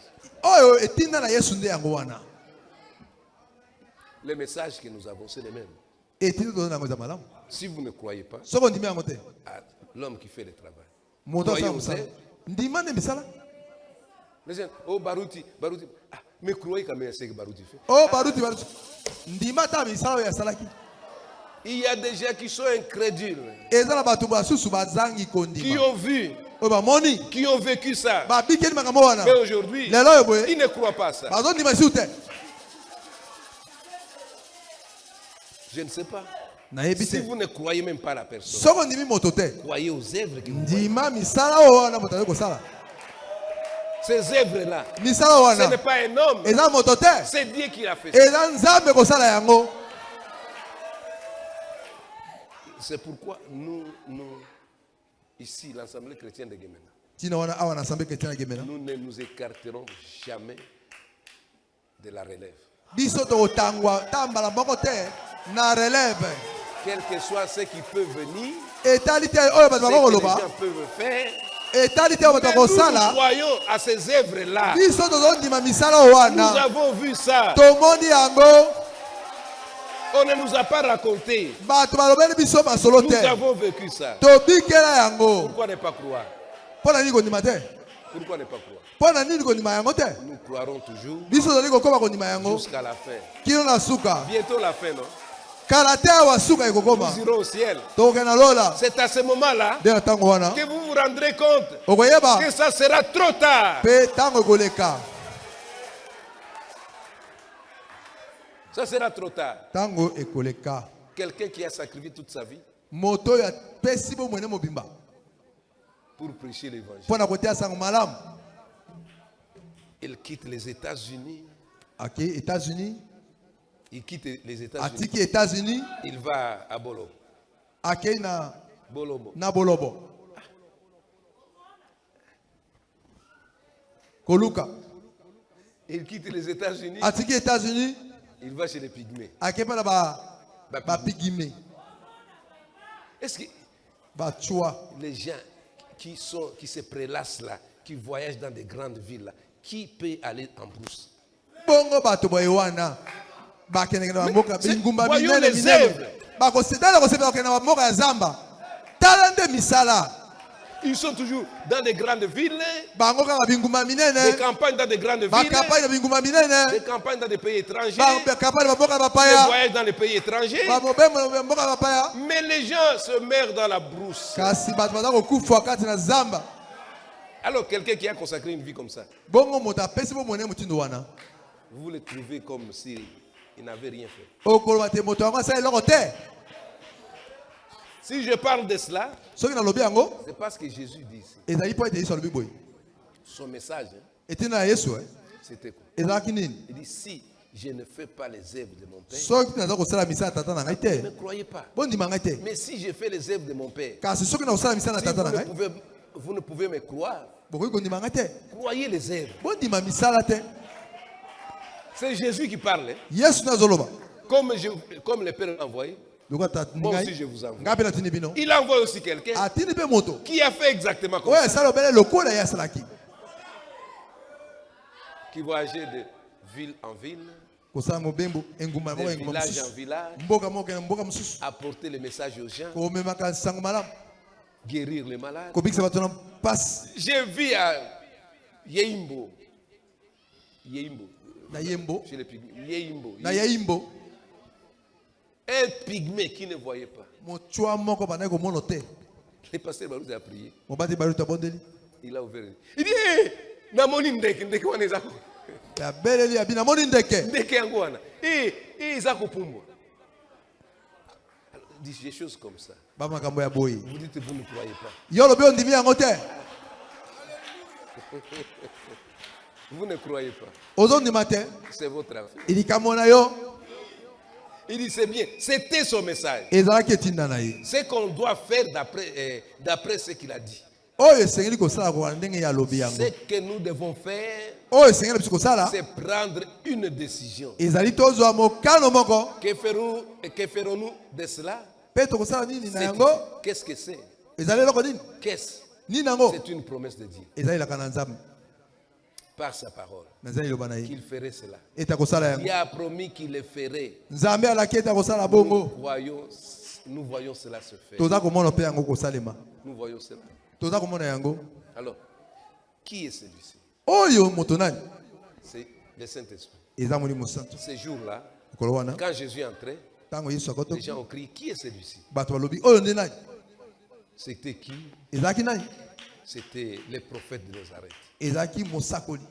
Le message que nous avons, c'est le même. Si vous ne croyez pas à l'homme qui fait le travail, croyez aux œuvres. Les gens, oh Barouti, mais croyez quand même à ce que Barouti fait. Oh Barouti. Il y a des gens qui sont incrédules, qui ont vu, qui ont vécu ça. Mais aujourd'hui, ils ne croient pas à ça. Je ne sais pas. Si vous ne croyez même pas à la personne, croyez aux œuvres que vous voyez. Ces œuvres-là, ce n'est pas un homme, c'est Dieu qui l'a fait ça. C'est pourquoi nous ici, l'Assemblée chrétienne de Guémena, nous ne nous écarterons jamais de la relève. Quel que soit ce qui peut venir, ce que les gens peuvent faire, mais nous croyons à ces œuvres-là. Nous avons vu ça. On ne nous a pas raconté. Nous avons vécu ça. Pourquoi ne pas croire? Pourquoi ne pas croire? Nous croirons toujours jusqu'à la fin. Bientôt la fin, non? Nous irons au ciel. C'est à ce moment-là que vous vous rendrez compte que ça sera trop tard. Ça sera trop tard. Quelqu'un qui a sacrifié toute sa vie pour prêcher l'évangile. Il quitte les États-Unis. Il quitte les États-Unis. Il va à Bolo. Bolobo. Koluka. Il quitte les États-Unis. Il va chez les Pygmées. Est-ce que les gens qui se prélassent là, qui voyagent dans des grandes villes là, qui peut aller en brousse? Voyons les œuvres. Ils sont toujours dans des grandes villes, des campagnes dans des grandes villes, des campagnes dans des pays étrangers, des voyages dans les pays étrangers. Mais les gens se meurent dans la brousse. Alors quelqu'un qui a consacré une vie comme ça, vous le trouvez comme s'il n'avait rien fait. Si je parle de cela, c'est parce que Jésus dit ici. Son message, c'était quoi? Il dit, si je ne fais pas les œuvres de mon Père, ne me croyez pas. Mais si je fais les œuvres de mon Père, si vous ne pouvez me croire, croyez les œuvres. C'est Jésus qui parle. Comme le Père l'a envoyé, moi aussi je vous envoie. Il envoie aussi quelqu'un qui a fait exactement comme ça. Qui voyageait de ville en ville, de village en village, apporter le message aux gens, guérir les malades. J'ai vu à Yeimbo, chez les Pygmées, un pygmée qui ne voyait pas. Le pasteur Barouti a prié. Il a ouvert. Il dit, ya beleli ya bina moni ndeke. Ndeke yango wana. Eza kopumbwa. Des choses comme ça. Ba makambo ya boyi. Vous dites vous ne croyez pas. Yo lobi ondimi yango te. Vous ne croyez pas. Ozondima te. C'est votre affaire. Il kamona yo. Il dit c'est bien. C'était son message. Ezalaki etinda na ye. C'est qu'on doit faire d'après ce qu'il a dit. Oyo esengeli kosala kwa ndenge ya lobi yango. Ce que nous devons faire, Oyo esengeli biso kosala. c'est prendre une décision. Ezali tozwa mokano moko. Que ferons-nous de cela? Pe tokosala nini na yango? Qu'est-ce que c'est? Ezali loko nini? Qu'est-ce? Nini nango? C'est une promesse de Dieu. Ezali la kana nzambe. Par sa parole. Nazali loba na ye. Qu'il ferait cela. Eta kosala yango. Il a promis qu'il le ferait. Nzambe alaki eta kosala bongo. Nous voyons cela se faire. Toza komona pe yango kosalema. Nous voyons cela. Toza komona yango. Alors, qui est celui-ci? Oyo moto nani? C'est le Saint-Esprit. Eza moli mosantu. Ce jour-là, Kolowana. quand Jésus est entré, Tango Yesu akoto. les gens ont crié, qui est celui-ci? Bato balobi oyo nde nani? C'était qui? Ezaki nani? C'était les prophètes de Nazareth. Ezaki mosakoli.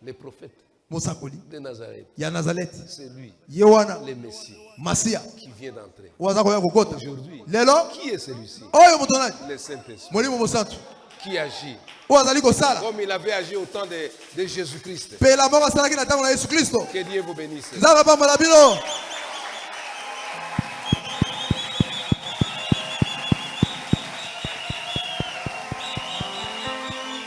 Les prophètes Mosakoli. de Nazareth. Ya Nazareth. C'est lui, Yewana. le Messie, Masia. qui vient d'entrer. Waza koya kokota. Aujourd'hui, Lelo. qui est celui-ci? Oyo moto nani? Le Saint-Esprit, Molimo mosantu. qui agit Wazali kosala. comme il avait agi au temps de Jésus-Christ. Pe la moko asalaki na tango na Yesu Kristo. Que Dieu vous bénisse. Nzambe pambola bino.